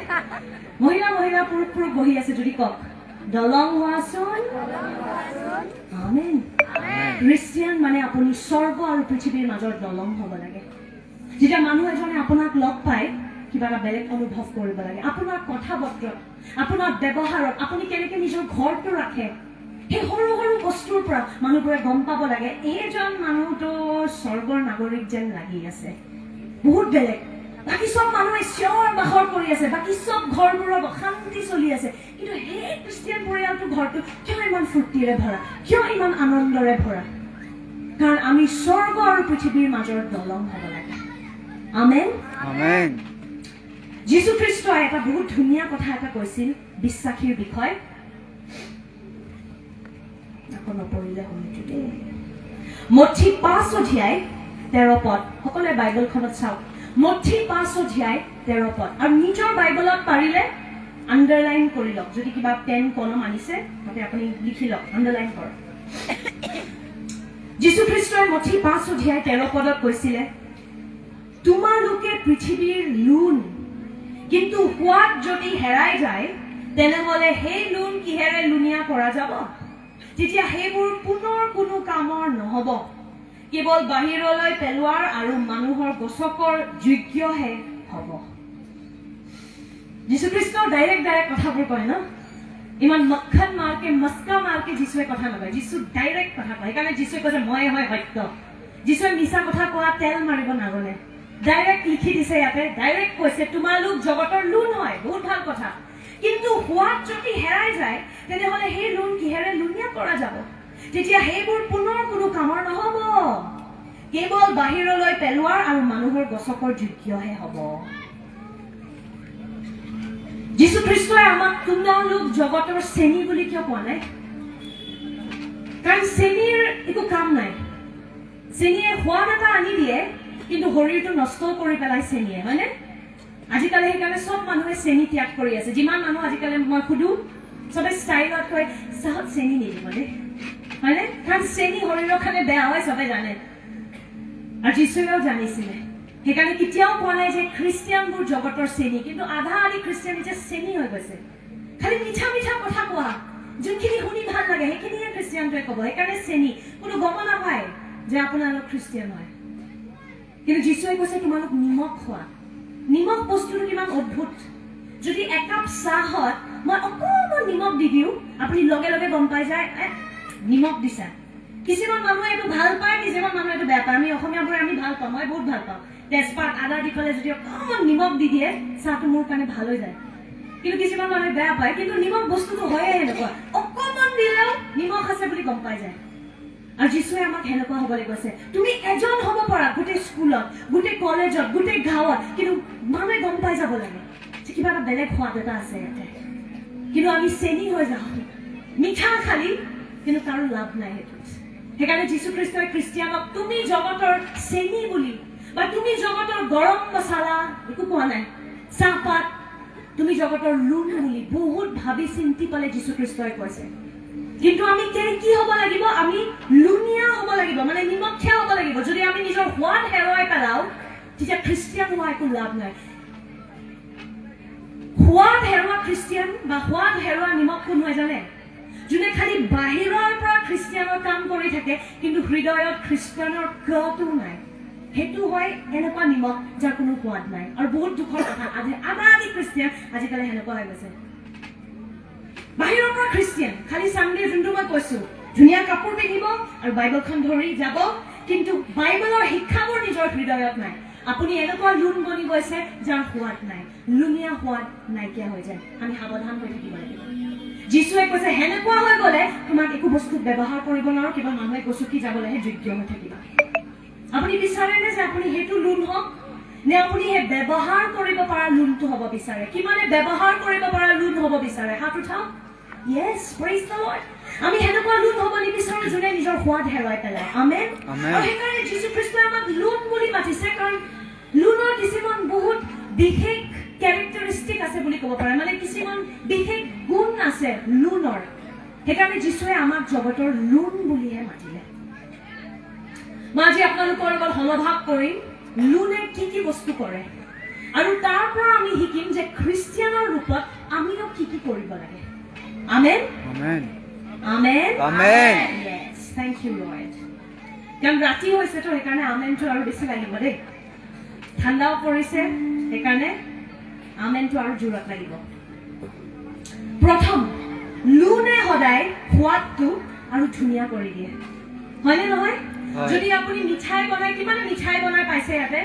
মহিলা পুৰুষ বহি আছে যদি কওক দলং হোৱাচোন আমেন খ্ৰীষ্টিয়ান মানে আপুনি স্বৰ্গ আৰু পৃথিৱীৰ মাজৰ দলং হ'ব লাগে যেতিয়া মানুহ এজনে আপোনাক লগ পায় কিবা এটা বেলেগ অনুভৱ কৰিব লাগে আপোনাৰ কথা বতৰত আপোনাৰ ব্যৱহাৰত আপুনি কেনেকৈ নিজৰ ঘৰটো ৰাখে সেই সৰু বস্তুৰ পৰা মানুহবোৰে গম পাব লাগে এইজন মানুহটো স্বৰ্গৰ নাগৰিক যেন লাগি আছে বহুত বেলেগ বাকী চব মানুহে চিঞৰ বাখৰ কৰি আছে বাকী চব ঘৰবোৰৰ শান্তি চলি আছে কিন্তু সেই খ্ৰীষ্টিয়ান পৰিয়ালটো ঘৰটো কিয় ইমান ফূৰ্তিৰে ভৰা কিয় ইমান আনন্দৰে ভৰা কাৰণ আমি স্বৰ্গ আৰু পৃথিৱীৰ মাজৰ দলং হ'ব লাগে আমেন যীশু খ্ৰীষ্টই এটা বহুত ধুনীয়া কথা এটা কৈছিল বিশ্বাসীৰ বিষয়ে মঠি 5 অধ্যায় 13 পদ সকলোৱে বাইবেলখনত চাওক মঠি 5 অধ্যায় 13 পদ আৰু নিজৰ বাইবেলত পাৰিলে আন্ডাৰলাইন কৰি লওক যদি কিবা পেন কলম আনিছে তাতে আপুনি লিখি লওক আন্ডাৰলাইন কৰক যীশু খ্ৰীষ্টই মঠি 5 অধ্যায় 13 পদত কৈছিলে তোমালোকে পৃথিৱীৰ লোণ কিন্তু সোৱাদ যদি হেৰাই যায় তেনেহলে সেই লোণ কিহেৰে লুণীয়া কৰা যাব তেতিয়া সেইবোৰ পুনৰ কোনো কামৰ নহব কেৱল বাহিৰলৈ পেলোৱাৰ আৰু মানুহৰ গছকৰ যোগ্যহে হ'ব যীশু খ্ৰীষ্ট ডাইৰেক্ট কথাবোৰ কয় ন ইমান মক্খন মাৰকে মস্কা মাৰকে যীশুৱে কথা নকয় যীশু ডাইৰেক্ট কথা কয় সেইকাৰণে যীশুৱে কৈছে মই হয় সত্য যীশুৱে মিছা কথা কোৱা তেল মাৰিব নাজানে ডাইৰেক্ট লিখি দিছে ইয়াতে ডাইৰেক্ট কৈছে তোমালোক জগতৰ লোণ হয় বহুত ভাল কথা কিন্তু সোৱাদ যদি হেৰাই যায় তেনেহলে সেই লোণ কিহেৰে লুণীয়া কৰা যাব তেতিয়া সেইবোৰ পুনৰ কোনো কামৰ নহব কেৱল বাহিৰলৈ পেলোৱাৰ আৰু মানুহৰ গছকৰ যোগ্যহে হ'ব যীশু খ্ৰীষ্টই আমাক তোমালোক জগতৰ চেনি বুলি কিয় কোৱা নাই কাৰণ চেনিৰ একো কাম নাই চেনিয়ে সোৱাদ এটা আনি দিয়ে কিন্তু শৰীৰটো নষ্ট কৰি পেলাই চেনিয়ে হয়নে আজিকালি সেইকাৰণে চব মানুহে চেনি ত্যাগ কৰি আছে যিমান মানুহ আজিকালি মই সুধো চবে ষ্টাইলত কয় চাহত চেনি নিদিব দেই হয়নে কাৰণ চেনি শৰীৰৰ কাৰণে বেয়া হয় চবে জানে আৰু যিশুৱেও জানিছিলে সেইকাৰণে কেতিয়াও কোৱা নাই যে খ্ৰীষ্টিয়ানবোৰ জগতৰ চেনি কিন্তু আধা আধি খ্ৰীষ্টিয়ান যে চেনি হৈ গৈছে খালি মিঠা মিঠা কথা কোৱা যোনখিনি শুনি ভাল লাগে সেইখিনিয়ে খ্ৰীষ্টিয়ানটোৱে ক'ব সেইকাৰণে চেনি কোনো গম নাপায় যে আপোনালোক খ্ৰীষ্টিয়ান হয় কিন্তু যিশুৱে কৈছে তোমালোক নিমখ খোৱা নিমখ বস্তুটো কিমান অদ্ভুত যদি একাপ চাহত মই অকণমান নিমখ দি দিওঁ আপুনি লগে লগে গম পাই যায় নিমখ দিছা কিছুমান মানুহে এইটো ভাল পায় কিছুমান মানুহে এইটো বেয়া পায় আমি অসমীয়াবোৰে আমি ভাল পাওঁ মই বহুত ভাল পাওঁ তেজপাত আদা দি পেলাই যদি অকণমান নিমখ দি দিয়ে চাহটো মোৰ কাৰণে ভাল হৈ যায় কিন্তু কিছুমান মানুহে বেয়া পায় কিন্তু নিমখ বস্তুটো হয়ে সেনেকুৱা অকণমান দিলেও নিমখ আছে বুলি গম পাই যায় আৰু যিশুৱে আমাক সেনেকুৱা হ'বলৈ কৈছে তুমি এজন হ'ব পাৰা গোটেই স্কুলত গোটেই কলেজত গোটেই গাঁৱত কিন্তু মানুহে গম পাই যাব লাগে যে কিবা এটা বেলেগ সোৱাদ এটা আছে ইয়াতে কিন্তু আমি চেনি হৈ যাওঁ মিঠা খালি কিন্তু কাৰো লাভ নাই সেইটো সেইকাৰণে যীশু খ্ৰীষ্টই খ্ৰীষ্টিয়ানক তুমি জগতৰ চেনি বুলি বা তুমি জগতৰ গৰম মছলা একো কোৱা নাই চাহপাত তুমি জগতৰ লুণ বুলি বহুত ভাবি চিন্তি পালে যীশু খ্ৰীষ্টই কৈছে কিন্তু আমি কি হ'ব লাগিব আমি লুণীয়া হ'ব লাগিব মানে নিমখীয়া হ'ব লাগিব যদি আমি নিজৰ সোৱাদ হেৰুৱাই পেলাও তেতিয়া খ্ৰীষ্টিয়ান হোৱা একো লাভ নাই সোৱাদ হেৰুৱা খ্ৰীষ্টিয়ান বা সোৱাদ হেৰুৱা নিমখ কোন হয় জানে যোনে খালি বাহিৰৰ পৰা খ্ৰীষ্টিয়ানৰ কাম কৰি থাকে কিন্তু হৃদয়ত খ্ৰীষ্টিয়ানৰ গটো নাই সেইটো হয় এনেকুৱা নিমখ যাৰ কোনো সোৱাদ নাই আৰু বহুত দুখৰ কথা আধা আধি খ্ৰীষ্টিয়ান আজিকালি সেনেকুৱা হৈ গৈছে বাহিৰৰ পৰা খ্ৰীষ্টিয়ান খালি চানডে যোনটো মই কৈছো ধুনীয়া কাপোৰ পিন্ধিব আৰু বাইবেলখন ধৰি যাব কিন্তু বাইবেলৰ শিক্ষাবোৰ নিজৰ হৃদয়ত নাই আপুনি এনেকুৱা লুণ বনি গৈছে যাৰ সোৱাদ নাই লুণীয়া সোৱাদ নাইকিয়া হৈ যায় আমি সাৱধান হৈ থাকিব লাগিব যিশুৱে কৈছে সেনেকুৱা হৈ গ'লে তোমাক একো বস্তু ব্যৱহাৰ কৰিব নোৱাৰো কেৱল মানুহে গচকি যাবলৈহে যোগ্য হৈ থাকিবা আপুনি বিচাৰেনে যে আপুনি সেইটো লুণ হওক নে আপুনি সেই ব্যৱহাৰ কৰিব পৰা লুণটো হ'ব বিচাৰে কিমানে ব্যৱহাৰ কৰিব পৰা লুণ হ'ব বিচাৰে হাত উঠাওক Yes, praise the Lord. আমি হেনেকুৱা লুণ হ'ব নিবিচাৰো যোনে নিজৰ সোৱাদ হেৰুৱাই পেলায় আমেন আৰু সেইকাৰণে যীশু খ্ৰীষ্টই আমাক লুণ বুলি মাতিছে কাৰণ লুণৰ কিছুমান বহুত বিশেষ কেৰেক্টাৰিষ্টিক আছে বুলি ক'ব পাৰে মানে কিছুমান বিশেষ গুণ আছে লুণৰ সেইকাৰণে যীশুৱে আমাক জগতৰ লুণ বুলিহে মাতিলে মই আজি আপোনালোকৰ লগত সমভাগ কৰিম লুণে কি বস্তু কৰে আৰু তাৰ পৰা আমি শিকিম যে খ্ৰীষ্টিয়ানৰ ৰূপত আমিও কি কৰিব লাগে Amen? Amen. Amen? Amen. Yes, thank you, Lord. কাৰণ ৰাতি হৈছে তো সেইকাৰণে আমেনটো আৰু বেছি লাগিব দেই ঠাণ্ডাও পৰিছে সেইকাৰণে আমেনটো আৰু জোৰত লাগিব প্ৰথম লুণে সদায় সোৱাদটো আৰু ধুনীয়া কৰি দিয়ে হয়নে নহয় যদি আপুনি মিঠাই বনাই কিমানে মিঠাই বনাই পাইছে ইয়াতে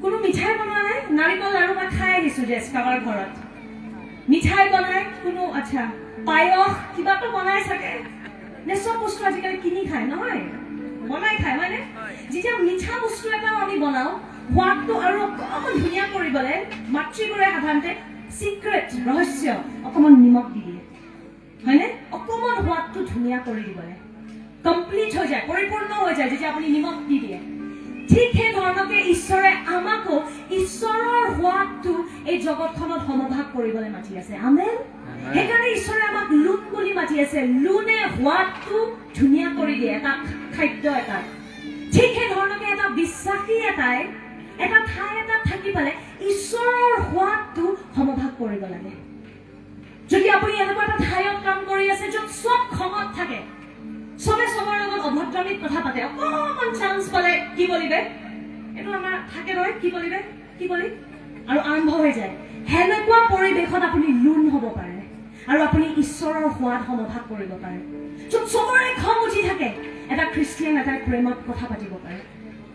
কোনো মিঠাই বনোৱা নাই নাৰিকল লাৰু মই খাই আহিছো জেস্কাবাৰ ঘৰত মিঠাই বনাই কোনো আচ্ছা পায়স কিবাটো বনাই চাগে নে চব বস্তু আজিকালি কিনি খায় নহয় বনাই খায় হয়নে যেতিয়া মিঠা বস্তু এটা আমি বনাওঁ সোৱাদটো আৰু অকণমান ধুনীয়া কৰিবলৈ মাতৃবোৰে সাধাৰণতে চিক্ৰেট ৰহস্য অকণমান নিমখ দি দিয়ে হয়নে অকণমান সোৱাদটো ধুনীয়া কৰি দিবলৈ কমপ্লিট হৈ যায় পৰিপূৰ্ণ হৈ যায় যেতিয়া আপুনি নিমখ দি দিয়ে ঠিক সেই ধৰণকে ঈশ্বৰে আমাকো ঈশ্বৰৰ সোৱাদটো এই জগতখনত সমভাগ কৰিবলৈ মাতি আছে আমেন সেইকাৰণে ঈশ্বৰে আমাক লুণ বুলি মাতি আছে লুণে সোৱাদটো ধুনীয়া কৰি দিয়ে এটা খাদ্য এটা ঠিক সেই ধৰণকে এটা বিশ্বাসী এটাই এটা ঠাই এটাত থাকি পেলাই ঈশ্বৰৰ সোৱাদটো সমভাগ কৰিব লাগে যদি আপুনি এনেকুৱা এটা ঠাইত কাম কৰি আছে য'ত চব খঙত থাকে চবে চবৰ লগত অভদ্ৰামীত কথা পাতে অকণমান চান্স পালে কি বলিবে এইটো আমাৰ থাকে নহয় কি বলিবে আৰু আৰম্ভ হৈ যায় সেনেকুৱা পৰিৱেশত আপুনি লুণ হ'ব পাৰে আৰু আপুনি ঈশ্বৰৰ সোৱাদ সমভাগ কৰিব পাৰে য'ত চবৰে খং উঠি থাকে এটা খ্ৰীষ্টিয়ান এটা প্ৰেমত কথা পাতিব পাৰে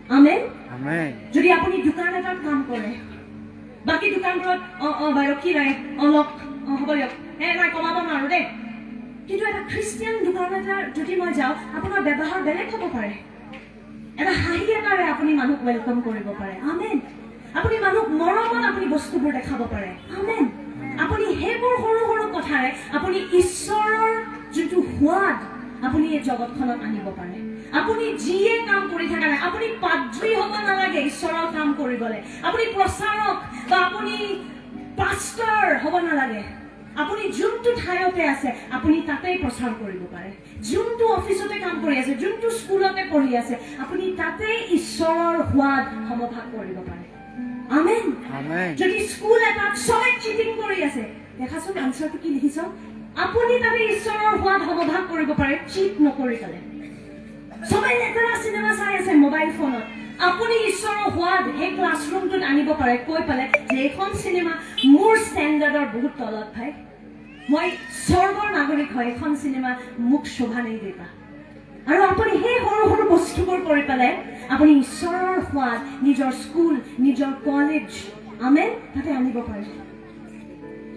আমেন Amen. যদি আপুনি দোকান এটাত কাম কৰে বাকী দোকানবোৰত বাইদেউ কি লাগে অলপ হ'ব দিয়ক নাই কমাব নোৱাৰো দেই কিন্তু এটা খ্ৰীষ্টিয়ান দোকান এটা যদি মই যাওঁ আপোনাৰ ব্যৱহাৰ বেলেগ হ'ব পাৰে এটা হাঁহি এটাৰে আপুনি মানুহক ৱেলকাম কৰিব পাৰে আমেন আপুনি মানুহক মৰমত আপুনি বস্তুবোৰ দেখাব পাৰে আমেন আপুনি সেইবোৰ সৰু সৰু কথাৰে আপুনি ঈশ্বৰৰ যোনটো সোৱাদ আপুনি এই জগতখনত আনিব পাৰে আপুনি যিয়ে কাম কৰি থকা নাই, আপুনি পাদ্ৰী হ'ব নালাগে ঈশ্বৰৰ কাম কৰিবলৈ, আপুনি প্ৰচাৰক বা আপুনি পাষ্টাৰ হ'ব নালাগে। আপুনি যোনটো ঠাইতে আছে আপুনি তাতেই প্ৰচাৰ কৰিব পাৰে। যোনটো অফিচতে কাম কৰি আছে, যোনটো স্কুলতে পঢ়ি আছে, আপুনি তাতেই ঈশ্বৰৰ সোৱাদ সমভাগ কৰিব পাৰে। আমেন। যদি স্কুল এটাত চবে চিটিং কৰি আছে, দেখাচোন আনচাৰটো কি লিখিছ, আপুনি তাতে ঈশ্বৰৰ সোৱাদ সমভাগ কৰিব পাৰে চিট নকৰি পেলাই। চবে লেতেৰা চিনেমা চাই আছে মোবাইল ফোনত, আপুনি ঈশ্বৰৰ সোৱাদ সেই ক্লাছৰুমটোত আনিব পাৰে কৈ পেলাই যে এইখন চিনেমা মোৰ ষ্টেণ্ডাৰ্ডৰ বহুত তলত ভাই, মই স্বৰ্গৰ নাগৰিক হয়, এখন চিনেমা মোক শোভা নাই দিবা। আৰু আপুনি সেই সৰু সৰু বস্তুবোৰ কৰি পেলাই আপুনি ঈশ্বৰৰ সোৱাদ নিজৰ স্কুল, নিজৰ কলেজ, আমেন, তাতে আনিব পাৰে।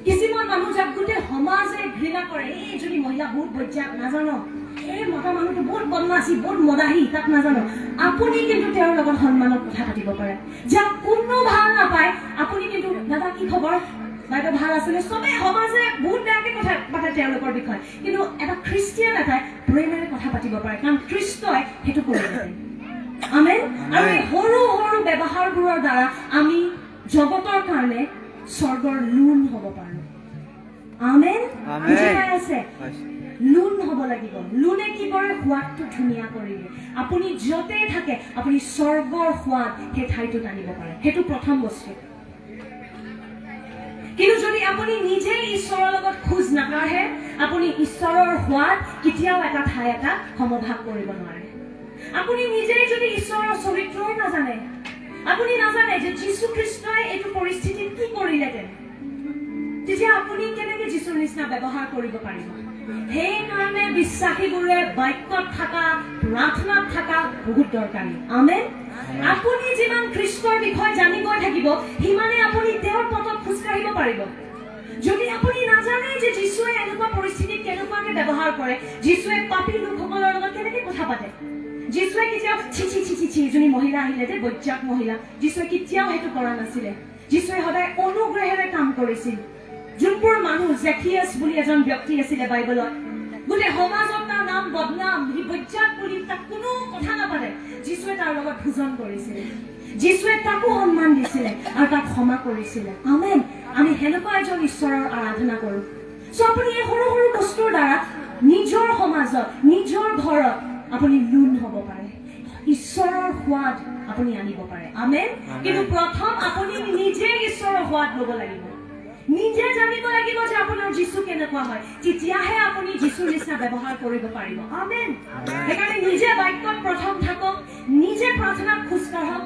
কিছুমান মানুহ যাক গোটেই সমাজে ঘৃণা কৰে, এইজনী মহিলা বহুত বজ্জাত, নাজানো এই মতা মানুহটো বহুত বদমাছি, বহুত মদাহী, তাক নাজানো, আপুনি কিন্তু তেওঁৰ লগত সন্মানত কথা পাতিব পাৰে। যাক কোনো ভাল নাপায় আপুনি কিন্তু দাদা কি খবৰ, বাইদেউ ভাল আছিলে, চবেই সমাজে বহুত বেয়াকে কথা পাতে তেওঁলোকৰ বিষয়ে, কিন্তু এটা খ্ৰীষ্টিয়ান এটাই প্ৰেমেৰে কথা পাতিব পাৰে, কাৰণ খ্ৰীষ্টই সেইটো কৰি দিয়ে। আমেন। আৰু এই সৰু সৰু ব্যৱহাৰবোৰৰ দ্বাৰা আমি জগতৰ কাৰণে স্বৰ্গৰ লোন হ'ব পাৰো। আমেন। বুজি পাই আছে? লোন হ'ব লাগিব। লোনে কি কৰে, সোৱাদটো ধুনীয়া কৰি দিয়ে। আপুনি য'তে থাকে আপুনি স্বৰ্গৰ সোৱাদ সেই ঠাইটোত আনিব পাৰে, সেইটো প্ৰথম বস্তু। কিন্তু যদি আপুনি নিজে ঈশ্বৰৰ লগত খোজ নাকাঢ়ে, আপুনি ঈশ্বৰৰ সোৱাদ কেতিয়াও এটা ঠাই এটা সমভাগ কৰিব নোৱাৰে। আপুনি নিজেই যদি ঈশ্বৰৰ চৰিত্ৰও নাজানে, আপুনি নাজানে যে যীশু খ্ৰীষ্টই এইটো পৰিস্থিতিত কি কৰিলেহেঁতেন, তেতিয়া আপুনি কেনেকে যীশুৰ নিচিনা ব্যৱহাৰ কৰিব পাৰিব? সেইকাৰণে বিশ্বাসীবোৰে বাক্যত থকা, প্ৰাৰ্থনাত থকা বহুত দৰকাৰী। আমেন। আপুনি যিমান খ্ৰীষ্টৰ বিষয়ে জানি গৈ থাকিব, সিমানে আপুনি তেওঁৰ পথত খোজকাঢ়িব পাৰিব। যদি আপুনি নাজানে যে যীশুৱে এনেকুৱা পৰিস্থিতিত কেনেকুৱাকে ব্যৱহাৰ কৰে, যীশুৱে পাপী লোকসকলৰ লগত কেনেকে কথা পাতে, যীশুৱে কেতিয়াও ছি এজনী মহিলা আহিলে যে বজ্জাত মহিলা, যীশুৱে কেতিয়াও সেইটো কৰা নাছিলে। যীশুৱে সদায় অনুগ্ৰহেৰে কাম কৰিছিল। যোনবোৰ মানুহ, জেকিয়াছ বুলি এজন ব্যক্তি আছিলে বাইবেলত, গোটেই সমাজত তাৰ নাম বদনাম, সি বজ্জাত বুলি, তাক কোনো কথা নাপাতে, যীশুৱে তাৰ লগত ভোজন কৰিছিলে, যীশুৱে তাকো সন্মান দিছিলে আৰু তাক ক্ষমা কৰিছিলে। আমেন। আমি সেনেকুৱা এজন ঈশ্বৰৰ আৰাধনা কৰো। চ' আপুনি এই সৰু সৰু বস্তুৰ দ্বাৰা নিজৰ সমাজত, নিজৰ ঘৰত আপুনি লোন হ'ব পাৰে, ঈশ্বৰৰ সোৱাদ আপুনি আনিব পাৰে। আমেন। কিন্তু প্ৰথম আপুনি নিজে ঈশ্বৰৰ সোৱাদ ল'ব লাগিব, নিজে জানিব লাগিব যে আপোনাৰ যীশু কেনেকুৱা হয়, তেতিয়াহে আপুনি যীশুৰ নিচিনা ব্যৱহাৰ কৰিব পাৰিব। আমেন। সেইকাৰণে নিজে বাক্যত প্ৰথম থাকক, নিজে প্ৰাৰ্থনাত খোজ কাঢ়ক,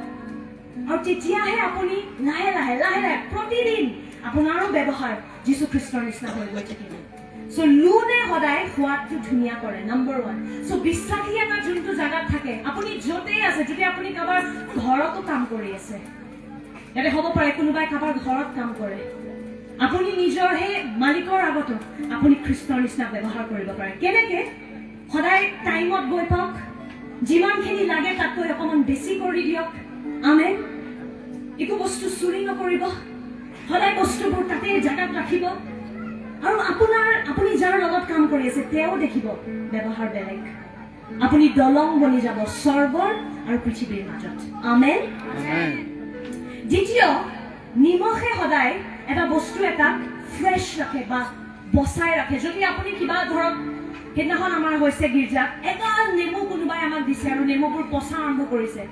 আৰু তেতিয়াহে আপুনি লাহে লাহে লাহে লাহে প্ৰতিদিন আপোনাৰো ব্যৱহাৰ যীশু খ্ৰীষ্টৰ নিচিনা হৈ গৈ থাকিব। চ' লোনে সদায় সোৱাদটো ধুনীয়া কৰে, নম্বৰ 1। চ' বিশ্বাসী এটা যোনটো জাগাত থাকে, আপুনি য'তেই আছে, যদি আপুনি কাৰোবাৰ ঘৰতো কাম কৰি আছে, ইয়াতে হ'ব পাৰে কোনোবাই কাৰোবাৰ ঘৰত কাম কৰে, আপুনি নিজৰ সেই মালিকৰ আগতো আপুনি খ্ৰীষ্টৰ নিচিনা ব্যৱহাৰ কৰিব পাৰে। কেনেকে? সদায় টাইমত গৈ পাওক, যিমানখিনি লাগে তাতকৈ অকণমান বেছি কৰি দিয়ক। আমেন। একো বস্তু চুৰি নকৰিব, সদায় বস্তুবোৰ তাতে জাগাত ৰাখিব, আৰু আপুনি যাৰ লগত কাম কৰি আছে তেওঁ দেখিব ব্যৱহাৰ বেলেগ। আপুনি দলং বনি যাব স্বৰ্গৰ আৰু পৃথিৱীৰ মাজত। আমেন। দ্বিতীয়, নিমখে সদায় এটা বস্তু এটাক ফ্ৰেছ ৰাখে বা বচাই ৰাখে। যদি আপুনি কিবা ধৰক, সেইদিনাখন আমাৰ হৈছে গীৰ্জাত এগাল নেমু কোনোবাই আমাক দিছে আৰু নেমুবোৰ পচা আৰম্ভ কৰিছে।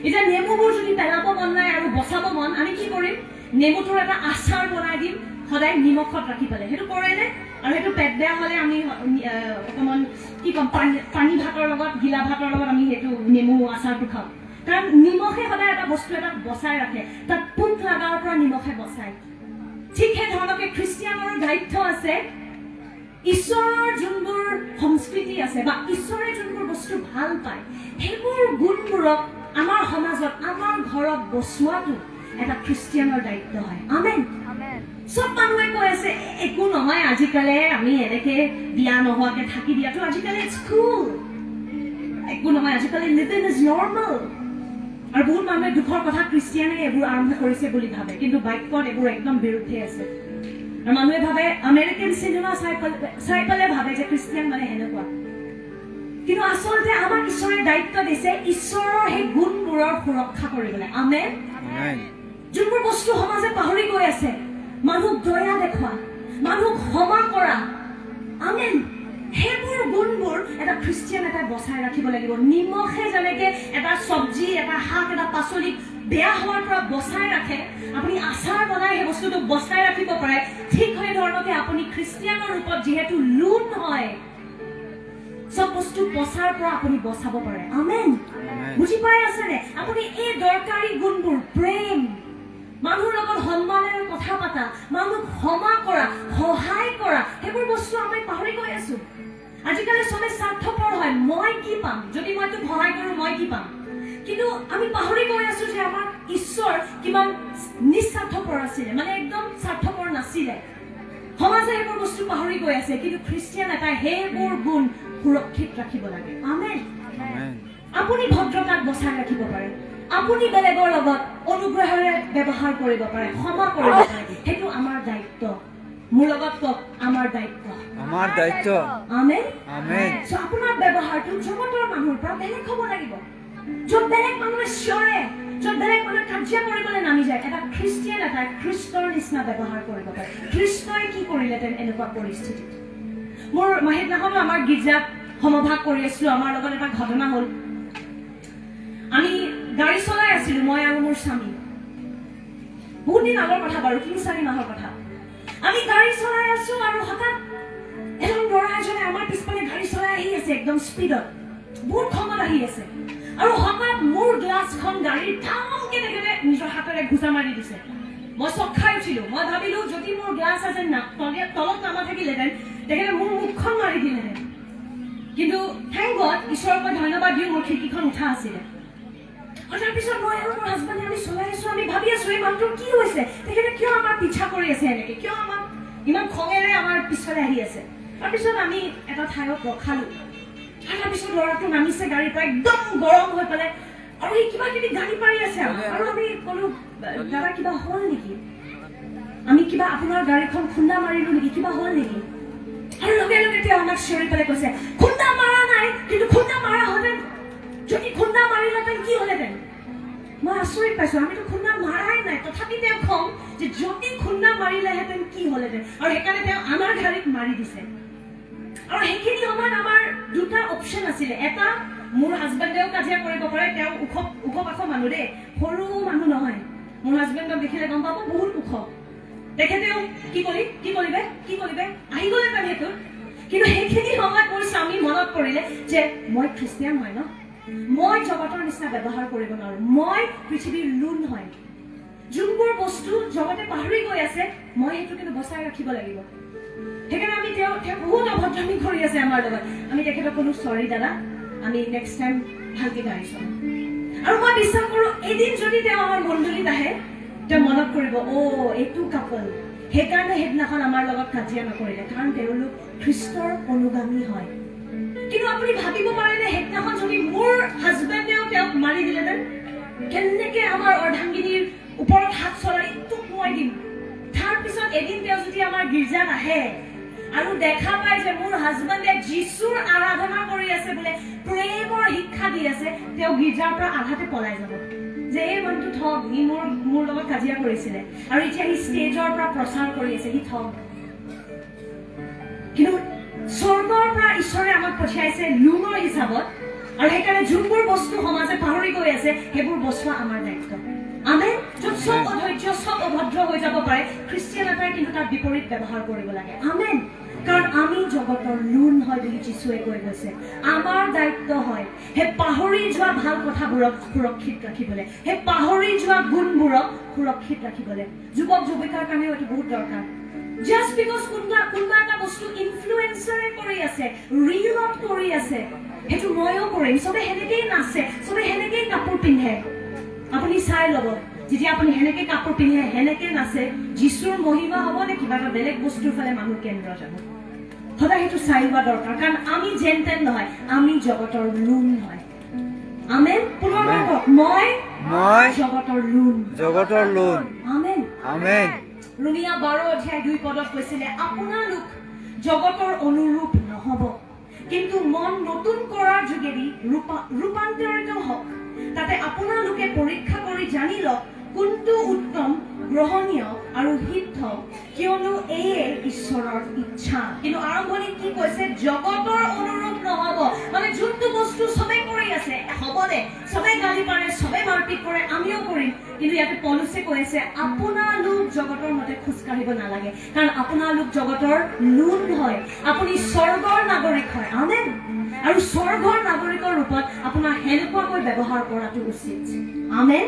এতিয়া নেমুবোৰ যদি পেলাব মন নাই আৰু বচাব মন, আমি কি কৰিম? নেমুটোৰ এটা আচাৰ বনাই দিম, সদায় নিমখত ৰাখি পেলাই। সেইটো কৰেনে? আৰু সেইটো পেট বেয়া হ'লে আমি অকণমান কি ক'ম, পানী ভাতৰ লগত, গিলা ভাতৰ লগত আমি সেইটো নেমু আচাৰটো খাওঁ, কাৰণ নিমখে সদায় এটা বস্তু এটা বচাই ৰাখে, তাত পোক লগাৰ পৰা নিমখে বচায়। ঠিক সেই ধৰণকে খ্ৰীষ্টিয়ানৰ দায়িত্ব আছে, ঈশ্বৰৰ যোনবোৰ সংস্কৃতি আছে বা ঈশ্বৰে যোনবোৰ বস্তু ভাল পায়, সেইবোৰ গুণবোৰক আমাৰ সমাজত, আমাৰ ঘৰত বচোৱাটো এটা খ্ৰীষ্টিয়ানৰ দায়িত্ব হয়। আমেন। চব মানুহে কৈ আছে একো নহয়, আজিকালি আমি এনেকে বিয়া নোহোৱাকে থাকি দিয়াটো আজিকালি ইটছ কুল, একো নহয়, আজিকালি লিভিং ইজ নৰ্মেল। আৰু বহুত মানুহে দুখৰ কথা খ্ৰীষ্টিয়ানে এইবোৰ আৰম্ভ কৰিছে বুলি ভাবে, কিন্তু বাক্যত এইবোৰ একদম বিৰুদ্ধে আছে। আৰু মানুহে ভাবে, আমেৰিকান চিনেমা চাই পেলাই ভাবে যে খ্ৰীষ্টিয়ান মানে সেনেকুৱা। কিন্তু আচলতে আমাক ঈশ্বৰে দায়িত্ব দিছে ঈশ্বৰৰ সেই গুণবোৰৰ সুৰক্ষা কৰিবলৈ। আমেন। যোনবোৰ বস্তু সমাজে পাহৰি গৈ আছে, মানুহক দয়া দেখুওৱা, মানুহক ক্ষমা কৰা, আমেন, সেইবোৰ গুণবোৰ এটা খ্ৰীষ্টিয়ান এটাই বচাই ৰাখিব লাগিব। নিমখে যেনেকে এটা চব্জি, এটা শাক, এটা পাচলিক বেয়া হোৱাৰ পৰা বচাই ৰাখে, আপুনি আচাৰ বনাই সেই বস্তুটো বচাই ৰাখিব পাৰে, ঠিক সেই ধৰণকে আপুনি খ্ৰীষ্টিয়ানৰ ৰূপত যিহেতু লোন হয়, চব বস্তু পচাৰ পৰা আপুনি বচাব পাৰে। আমেন। বুজি পাই আছেনে? আপুনি এই দৰকাৰী গুণবোৰ, প্ৰেম, মানুহৰ লগত সন্মানেৰে কথা পতা, মানুহক ক্ষমা কৰা, সহায় কৰা, সেইবোৰ বস্তু আমি পাহৰি গৈ আছো। আজিকালি চবে স্বাৰ্থপৰ হয়, মই কি পাম, যদি মই তোক সহায় কৰো মই কি পাম। কিন্তু আমি পাহৰি গৈ আছো যে আমাৰ ঈশ্বৰ কিমান নিস্বাৰ্থপৰ আছিলে, মানে একদম স্বাৰ্থপৰ নাছিলে। সমাজে সেইবোৰ বস্তু পাহৰি গৈ আছে, কিন্তু খ্ৰীষ্টিয়ান এটাই সেইবোৰ গুণ সুৰক্ষিত ৰাখিব লাগে। আমেন। আপুনি ভদ্ৰতাক বচাই ৰাখিব পাৰে, আপুনি বেলেগৰ লগত অনুগ্ৰহেৰে ব্যৱহাৰ কৰিব পাৰে, ক্ষমা কৰিব পাৰে, সেইটো আমাৰ দায়িত্ব। মোৰ লগত কওক, আমাৰ দায়িত্ব। আমাৰ দায়িত্ব। আমেন। আমেন। আপোনাৰ ব্যৱহাৰটো জগতৰ মানুহৰ পৰা বেলেগ হ'ব লাগিব। য'ত বেলেগ মানুহে চিঞৰে, য'ত বেলেগ মানুহে কাজিয়া কৰিবলৈ নামি যায়, এটা খ্ৰীষ্টিয়ান এটাই খ্ৰীষ্টৰ নিচিনা ব্যৱহাৰ কৰিব পাৰে। খ্ৰীষ্টই কি কৰিলেহেঁতেন এনেকুৱা পৰিস্থিতিত? মোৰ সেইদিনাখনো আমাৰ গীৰ্জাত সমভাগ কৰি আছিলো, আমাৰ লগত এটা ঘটনা হ'ল। আমি গাড়ী চলাই আছিলো, মই আৰু মোৰ স্বামী। বহুত দিন আগৰ কথা বাৰু, 3-4 মাহৰ কথা। আমি গাড়ী চলাই আছো আৰু হঠাৎ এজন ল'ৰা এজনে আমাৰ পিছফালে গাড়ী চলাই আহি আছে, একদম স্পীডত, বহুত খঙত আহি আছে। আৰু হঠাৎ মোৰ গ্লাছখন গাড়ীৰ ধামকে তেখেতে নিজৰ হাতেৰে ঘুচা মাৰি দিছে। মই চক খাই উঠিলো। মই ভাবিলো যদি মোৰ গ্লাছ আছে তলত নামা থাকিলেহেঁতেন, তেখেতে মোৰ মুখখন মাৰি দিলেহেঁতেন। কিন্তু থেংক গড, ঈশ্বৰৰ পৰা ধন্যবাদ দিওঁ, মোৰ খিৰিকীখন উঠা আছিলে। আৰু তাৰপিছত মই আৰু মোৰ হাজবেণ্ডে আমি চলাই আছো, আমি ভাবি আছো এই মানুহটোৰ কি হৈছে, তেখেতে কিয় আমাৰ পিছা কৰি আছে এনেকে, কিয় আমাক ইমান খঙেৰে আমাৰ পিছফালে আহি আছে। তাৰপিছত আমি এটা ঠাইত ৰখালো। আৰু তাৰপিছত ল'ৰাটো নামিছে গাড়ীৰ পৰা, একদম গৰম হৈ পেলাই, আৰু সি কিবা কিবি গাড়ী পাৰি আছে। আৰু আমি ক'লো, দাদা কিবা হ'ল নেকি? আমি কিবা আপোনাৰ গাড়ীখন খুন্দা মাৰিলো নেকি, কিবা হ'ল নেকি? আৰু লগে লগে তেওঁ আমাক চিঞৰি পেলাই কৈছে, খুন্দা মাৰা নাই, কিন্তু খুন্দা মাৰা হ'লেন, যদি খুন্দা মাৰিলেহেঁতেন কি হ'লেহেঁতেন? মই আচৰিত পাইছো, আমিতো খুন্দা মাৰাই নাই, তথাপি তেওঁ কম যে যদি খুন্দা মাৰিলেহেঁতেন কি হ'লেহেঁতেন, আৰু সেইকাৰণে তেওঁ আমাৰ গাড়ীত মাৰি দিছে। আৰু সেইখিনি সময়ত আমাৰ দুটা অপশ্যন আছিলে। এটা, মোৰ হাজবেণ্ডেও কাজিয়া কৰিব পাৰে, তেওঁ ওখ পাখ মানুহ দেই, সৰু মানুহ নহয়। মোৰ হাজবেণ্ডক দেখিলে গম পাব বহুত ওখ। তেখেতেও কি কৰিবে আহি গ'লে তাৰ সেইটো। কিন্তু সেইখিনি সময়ত মোৰ স্বামী মনত পৰিলে যে মই খ্ৰীষ্টিয়ান হয় ন, মই জগতৰ নিচিনা ব্যৱহাৰ কৰিব নোৱাৰো, মই পৃথিৱীৰ লোন হয়। যোনবোৰ বস্তু জগতে পাহৰি গৈ আছে, মই সেইটো কিন্তু বচাই ৰাখিব লাগিব। সেইকাৰণে আমি তেওঁ বহুত অভদ্ৰামি কৰি আছে আমাৰ লগত। আমি তেখেতক ক'লো, চৰি দাদা, আমি নেক্সট টাইম ভালকে গাড়ী চলাম। আৰু মই বিশ্বাস কৰো, এদিন যদি তেওঁ আমাৰ মণ্ডলীত আহে, তেওঁ মনত কৰিব, এইটো কাপল, সেইকাৰণে সেইদিনাখন আমাৰ লগত কাজিয়া নকৰিলে, কাৰণ তেওঁলোক খ্ৰীষ্টৰ অনুগামী হয়। কিন্তু আপুনি ভাবিব পাৰেনে, সেইদিনাখন যদি মোৰ হাজবেণ্ডেও তেওঁক মাৰি দিলেহেঁতেন, কেনেকে আমাৰ অৰ্ধাংগিনীৰ ওপৰত হাত চলাই তোক মই দিম। তাৰপিছত এদিন তেওঁ যদি আমাৰ গীৰ্জাত আহে আৰু দেখা পায় যে মোৰ হাজবেণ্ডে যীশুৰ আৰাধনা কৰি আছে, বোলে প্ৰেমৰ শিক্ষা দি আছে, তেওঁ গীৰ্জাৰ পৰা আধাতে পলাই যাব যে এই মানুহটো ঠগ, সি মোৰ লগত কাজিয়া কৰিছিলে আৰু এতিয়া সি ষ্টেজৰ পৰা প্ৰচাৰ কৰি আছে, সি ঠগ। কিন্তু স্বৰ্গৰ পৰা ঈশ্বৰে আমাক পঠিয়াইছে লোনৰ হিচাপত, আৰু সেইকাৰণে যোনবোৰ বস্তু সমাজে পাহৰি গৈ আছে, সেইবোৰ বচোৱা আমাৰ দায়িত্ব। আমেন। য'ত চব অধৈৰ্য, চব অভদ্ৰ হৈ যাব পাৰে, খ্ৰীষ্টিয়ান এটাই কিন্তু তাৰ বিপৰীত ব্যৱহাৰ কৰিব লাগে। আমেন। কাৰণ আমি জগতৰ লোন হয় বুলি যীশুৱে কৈ গৈছে। আমাৰ দায়িত্ব হয় সেই পাহৰি যোৱা ভাল কথাবোৰক সুৰক্ষিত ৰাখিবলৈ, সেই পাহৰি যোৱা গুণবোৰক সুৰক্ষিত ৰাখিবলৈ। যুৱক যুৱতীৰ কাৰণেও এইটো বহুত দৰকাৰ। জাষ্ট বিকজ কোনোবা এটা বস্তু ইনফ্লুৱেঞ্চাৰে কৰি আছে, ৰিলত কৰি আছে, সেইটো ময়ো কৰিম। চবে সেনেকেই নাচে, চবে সেনেকেই কাপোৰ পিন্ধে। আপুনি চাই ল'ব, যেতিয়া আপুনি সেনেকে কাপোৰ পিন্ধে, সেনেকে নাচে, যীশুৰ মহিমা হ'ব নে কিবা এটা বেলেগ বস্তুৰ ফালে মানুহ কেন্দ্ৰ যাব? সদায় সেইটো চাই লোৱা দৰকাৰ, কাৰণ আমি যেন তেন নহয়, আমি জগতৰ লোন হয়। আমেন। পুনৰবাৰ কওক, মই জগতৰ লোন। আমেন। আমেন। ৰোমিয়া 12:2 কৈছিলে, আপোনালোক জগতৰ অনুৰূপ নহ'ব, কিন্তু মন নতুন কৰাৰ ৰূপান্তৰিত হওক, তাতে আপোনালোকে পৰীক্ষা কৰি জানি লওক কোনটো উত্তম, গ্ৰহণীয় আৰু সিদ্ধ, কিয়নো এয়ে ঈশ্বৰৰ ইচ্ছা। কিন্তু আৰম্ভণিত কি কৈছে? জগতৰ অনুৰূপ নহব। মানে যোনটো বস্তু চবে কৰি আছে, হ'ব দে, চবে গালি পাৰে, চবে মাৰপিট কৰে, আমিও কৰিম। কিন্তু ইয়াতে পৌলুসে কৈ আছে আপোনালোক জগতৰ মতে খোজকাঢ়িব নালাগে, কাৰণ আপোনালোক জগতৰ লোন হয়, আপুনি স্বৰ্গৰ নাগৰিক হয়। আমেন। আৰু স্বৰ্গৰ নাগৰিকৰ ৰূপত আপোনাৰ সেনেকুৱাকৈ ব্যৱহাৰ কৰাটো উচিত। আমেন।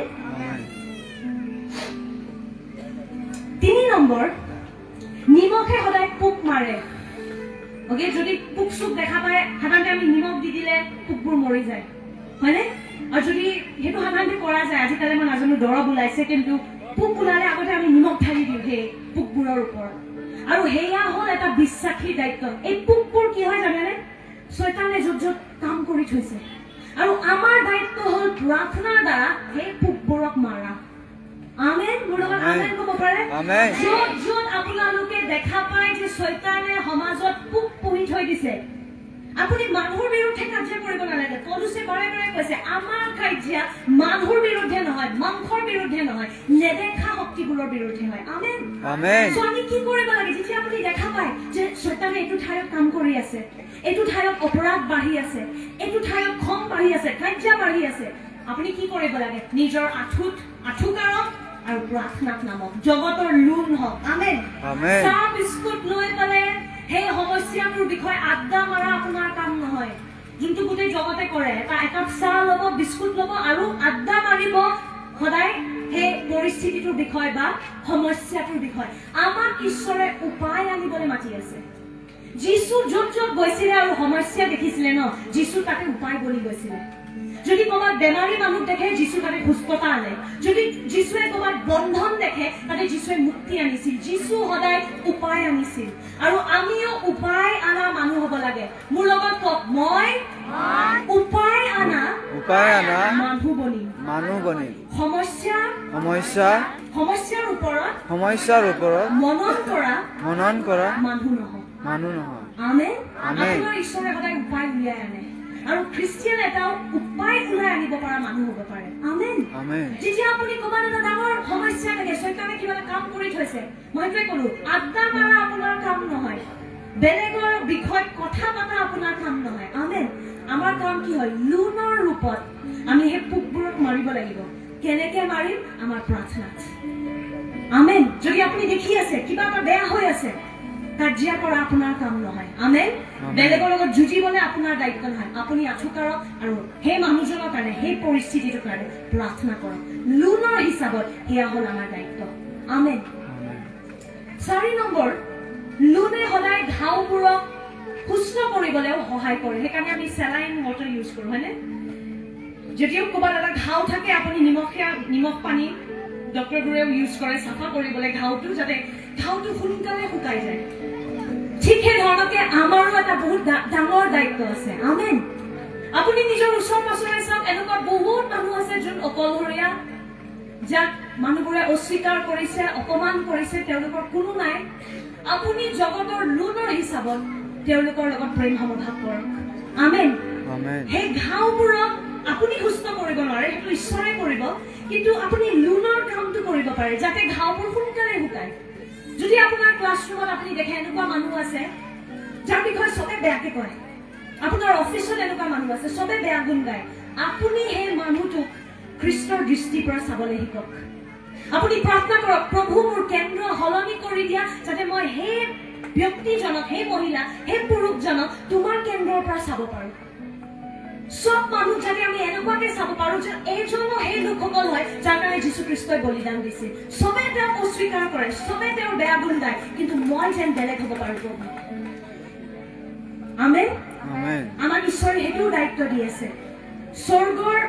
3 নম্বৰ, নিমখে সদায় পোক মাৰে। অকে, যদি পোক চোক দেখা পায়, সাধাৰণতে আমি নিমখ দি দিলে পোকবোৰ মৰি যায়, হয়নে? আৰু যদি সেইটো সাধাৰণতে কৰা যায়, আজিকালি মই নাজানো দৰৱ ওলাইছে, কিন্তু পোক ওলালে আগতে আমি নিমখ ঢালি দিওঁ সেই পোকবোৰৰ ওপৰত। আৰু সেয়া হ'ল এটা বিশ্বাসীৰ দায়িত্ব। এই পোকবোৰ কি হয় জানেনে? শয়তানে য'ত য'ত কাম কৰি থৈছে, আৰু আমাৰ দায়িত্ব হ'ল প্ৰাৰ্থনাৰ দ্বাৰা সেই পোকবোৰক মাৰা। আমেন। মোৰ লগত আমেন ক'ব পাৰে? য'ত য'ত আপোনালোকে দেখা পায় যে শয়তানে সমাজত পোক পুহি থৈ দিছে, আপুনি মানুহৰ বিৰুদ্ধে কাৰ্য কৰিব নালাগে। পৌলুসে বাৰে বাৰে কৈছে আমাৰ কাৰ্য মানুহৰ বিৰুদ্ধে নহয়, মাংসৰ বিৰুদ্ধে নহয়, নেদেখা শক্তিবোৰৰ বিৰুদ্ধে হয়। আমেন। চ' আমি কি কৰিব লাগে? যেতিয়া আপুনি দেখা পায় যে শয়তানে এইটো ঠাইত কাম কৰি আছে, এইটো ঠাইত অপৰাধ বাঢ়ি আছে, এইটো ঠাইত খং বাঢ়ি আছে, কাৰ্য বাঢ়ি আছে, আপুনি কি কৰিব লাগে? নিজৰ আঁঠু কাৰক আৰু প্ৰাৰ্থনাত নামক, জগতৰ লোন হওক। আমেন। চাহ বিস্কুট লৈ পেলাই সেই সমস্যাটোৰ বিষয়ে আড্ডা মাৰা আপোনাৰ কাম নহয়, যোনটো গোটেই জগতে কৰে। একাপ চাহ ল'ব, বিস্কুট ল'ব আৰু আড্ডা মাৰিব সদায় সেই পৰিস্থিতিটোৰ বিষয়ে বা সমস্যাটোৰ বিষয়ে। আমাক ঈশ্বৰে উপায় আনিবলৈ মাতি আছে। যীশু য'ত য'ত গৈছিলে আৰু সমস্যা দেখিছিলে ন, যীশু তাতে উপায় বলি গৈছিলে। যদি ক'ৰবাত বেমাৰী মানুহ দেখে, যীশু তাতে সুস্থতা আনে। যদি যীশুৱে ক'ৰবাত বন্ধন দেখে, তাতে যীশুৱে মুক্তি আনিছিল। যীশু সদায় উপায় আনিছিল, আৰু আমিও উপায় আনা মানুহ হ'ব লাগে। মোৰ লগত কওক, মই উপায় আনা মানুহ বনিম। সমস্যাৰ ওপৰত মনন কৰা মানুহ নহয়। আমেন। আপোনাৰ ঈশ্বৰে সদায় উপায় উলিয়াই আনে, আৰু খ্ৰীষ্টিয়ান এটাও উপায় ওলাই আনিব পৰা মানুহ হ'ব পাৰে। আমেন। যেতিয়া আপুনি ক'ৰবাত এটা ডাঙৰ সমস্যা থাকে, শয়তানে কিবা এটা কাম কৰি থৈছে, মই এইটোৱে ক'লো, আড্ডা মাৰা আপোনাৰ কাম নহয়, বেলেগৰ বিষয়ত কথা পতা আপোনাৰ কাম নহয়। আমেন। আমাৰ কাম কি হয়? লোনৰ ৰূপত আমি সেই পোকবোৰক মাৰিব লাগিব। কেনেকে মাৰিম? আমাৰ প্ৰাৰ্থনাত। আমেন। যদি আপুনি দেখি আছে কিবা এটা বেয়া হৈ আছে, কাজিয়া কৰা আপোনাৰ কাম নহয়। আমেন। বেলেগৰ লগত যুঁজিবলৈ আপোনাৰ দায়িত্ব নহয়। আপুনি আঁঠু কাৰক আৰু সেই মানুহজনৰ কাৰণে, সেই পৰিস্থিতিটোৰ কাৰণে প্ৰাৰ্থনা কৰক। লোনৰ হিচাপত সেয়া হ'ল আমাৰ দায়িত্ব। আমেন। 4 নম্বৰ, লোনে সদায় ঘাওবোৰক সুস্থ কৰিবলৈও সহায় কৰে। সেইকাৰণে আমি চেলাইন ৱাটাৰ ইউজ কৰোঁ, হয়নে? যদিও ক'ৰবাত এটা ঘাও থাকে, আপুনি নিমখ পানী ডক্টৰবোৰেও ইউজ কৰে চাফা কৰিবলৈ ঘাওটো, যাতে ঘাওটো সোনকালে শুকাই যায়। ঠিক সেই ধৰণকে আমাৰো এটা বহুত ডাঙৰ দায়িত্ব আছে। আমেন। আপুনি নিজৰ ওচৰ পাছৰে চাওক, এনেকুৱা বহুত মানুহ আছে যোন অকলশৰীয়া, যাক মানুহবোৰে অস্বীকাৰ কৰিছে, অপমান কৰিছে, তেওঁলোকৰ কোনো নাই। আপুনি জগতৰ লোনৰ হিচাপত তেওঁলোকৰ লগত প্ৰেম সমভাৱ কৰক। আমেন। সেই ঘাওবোৰক আপুনি সুস্থ কৰিব নোৱাৰে, সেইটো ঈশ্বৰে কৰিব, কিন্তু আপুনি লোনৰ কামটো কৰিব পাৰে, যাতে ঘাওবোৰ সোনকালে শুকায়। যদি আপোনাৰ ক্লাছৰুমত আপুনি দেখে এনেকুৱা মানুহ আছে যাৰ বিষয়ে চবে বেয়াকে কয়, আপোনাৰ অফিচত এনেকুৱা মানুহ আছে চবে বেয়া গুণ গায়, আপুনি সেই মানুহটোক খ্ৰীষ্টৰ দৃষ্টিৰ পৰা চাবলৈ শিকক। আপুনি প্ৰাৰ্থনা কৰক, প্ৰভু মোৰ কেন্দ্ৰ সলনি কৰি দিয়া, যাতে মই সেই ব্যক্তিজনক, সেই মহিলা, সেই পুৰুষজনক তোমাৰ কেন্দ্ৰৰ পৰা চাব পাৰো। সব মানুহ যাতে আমি এনেকুৱাকে চাব পাৰো যে এইজনো সেই লোকসকল হয় যাৰ কাৰণে যীশু খ্ৰীষ্টই বলিদান দিছিল। চবে তেওঁক অস্বীকাৰ কৰে, চবে তেওঁৰ বেয়া গুণ গায়, কিন্তু মই যেন বেলেগ হ'ব পাৰো প্ৰভু। আমেন। আমাৰ ঈশ্বৰে সেইটোও দায়িত্ব দি আছে। স্বৰ্গৰ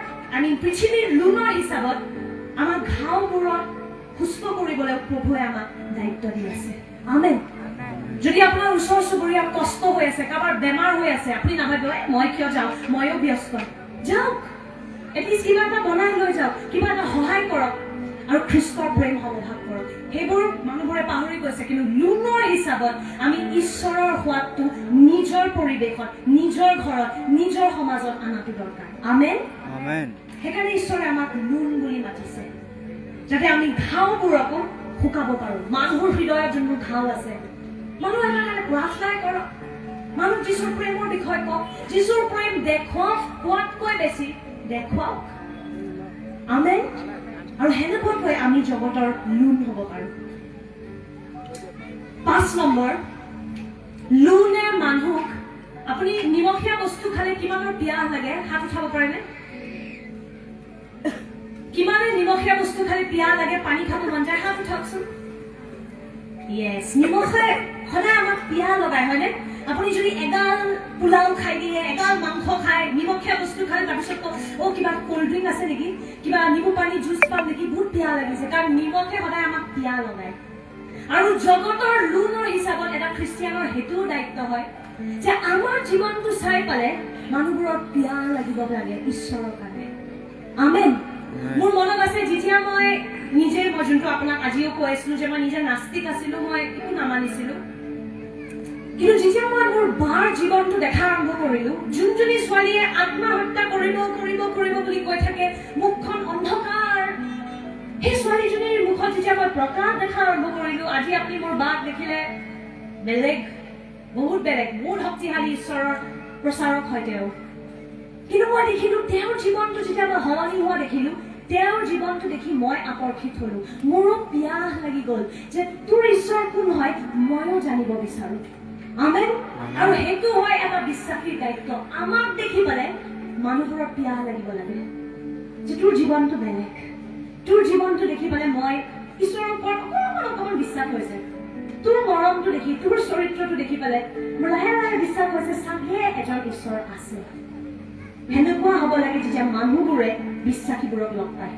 পৃথিৱীৰ লোনৰ হিচাপত আমাৰ ঘাওবোৰক সুস্থ কৰিবলৈ প্ৰভুৱে আমাক দায়িত্ব দি আছে। আমেন। যদি আপোনাৰ ওচৰ চুবুৰীয়া কষ্ট হৈ আছে, কাৰোবাৰ বেমাৰ হৈ আছে, আপুনি নাভাবিব মই কিয় যাওঁ, ময়ো ব্যস্ত। যাওক, এটলিষ্ট কিবা এটা বনাই লৈ যাওক, কিবা এটা সহায় কৰক। আৰু খ্ৰীষ্টৰ প্ৰেম সমাধান কৰক। সেইবোৰ মানুহবোৰে পাহৰি গৈছে, কিন্তু লোনৰ হিচাপত আমি ঈশ্বৰৰ সোৱাদটো নিজৰ পৰিৱেশত, নিজৰ ঘৰত, নিজৰ সমাজত অনাটো দৰকাৰ। আমেন। সেইকাৰণে ঈশ্বৰে আমাক লোন বুলি মাতিছে, যাতে আমি ঘাওবোৰকো শুকাব পাৰোঁ। মানুহৰ হৃদয়ত যোনবোৰ ঘাও আছে, মানুহ এটা কাৰণে প্ৰাৰ্থনা কৰক, মানুহ যীশুৰ প্ৰেমৰ বিষয়ে কওক, যীশুৰ প্ৰেম দেখুৱাওক, কোৱাতকৈ বেছি দেখুৱাওক। আমেন। আৰু সেনেকুৱাকৈ আমি জগতৰ লোন হ'ব পাৰোঁ। 5 নম্বৰ, লোনে মানুহক, আপুনি নিমখীয়া বস্তু খালে কিমানৰ পিয়াহ লাগে হাত উঠাব পাৰেনে? কিমানে নিমখীয়া বস্তু খালে পিয়াহ লাগে, পানী খাব মন যায়, হাত উঠাওকচোন। ইয়েছ, নিমখে সদায় আমাক পিয়াহ লগায়, হয়নে? আপুনি যদি এগাল পোলাও খাই দিয়ে, এগাল মাংস খায়, নিমখীয়া বস্তু খায়, তাৰপিছত কিবা কল্ড ড্ৰিংক আছে নেকি, কিবা নিমু পানী জুচ পাম নেকি, বহুত পিয়াহ লাগিছে, কাৰণ নিমখে সদায় আমাক পিয়াহ লগায়। আৰু জগতৰ লোনৰ হিচাপত এটা খ্ৰীষ্টিয়ানৰ সেইটোও দায়িত্ব হয় যে আমাৰ জীৱনটো চাই পালে মানুহবোৰৰ পিয়াহ লাগিব লাগে ঈশ্বৰৰ কাৰণে। আমেন। মোৰ মনত আছে, যেতিয়া মই যোনটো আপোনাক আজিও কৈ আছিলো যে মই নিজে নাস্তিক আছিলো, মই একো নামানিছিলো, কিন্তু যেতিয়া মই মোৰ বাৰ জীৱনটো দেখা আৰম্ভ কৰিলো, যোনজনী ছোৱালীয়ে আত্মহত্যা কৰিব বুলি কৈ থাকে, মুখখন অন্ধকাৰ, সেই ছোৱালীজনীৰ মুখত যেতিয়া মই প্ৰকাশ দেখা আৰম্ভ কৰিলো, আজি আপুনি মোৰ বাক দেখিলে বেলেগ, বহুত বেলেগ, বহুত শক্তিশালী ঈশ্বৰৰ প্ৰচাৰক হয় তেওঁ। কিন্তু মই দেখিলো তেওঁৰ জীৱনটো যেতিয়া মই সলনি হোৱা দেখিলো, তেওঁৰ জীৱনটো দেখি মই আকৰ্ষিত হলো, মোৰো পিয়াহ লাগি গল যে তোৰ ঈশ্বৰ কোন হয় ময়ো জানিব বিচাৰো। আমেন। আৰু সেইটো হয় এটা বিশ্বাসীৰ দায়িত্ব। আমাক দেখি পালে মানুহবোৰৰ পিয়াহ লাগিব লাগে যে তোৰ জীৱনটো বেলেগ, তোৰ জীৱনটো দেখি পালে মই ঈশ্বৰৰ ওপৰত অকণমান বিশ্বাস হৈছে, তোৰ মৰমটো দেখি, তোৰ চৰিত্ৰটো দেখি পালে মোৰ লাহে লাহে বিশ্বাস হৈছে চাগে এজন ঈশ্বৰ আছে। সেনেকুৱা হ'ব লাগে যেতিয়া মানুহবোৰে বিশ্বাসীবোৰক লগ পায়।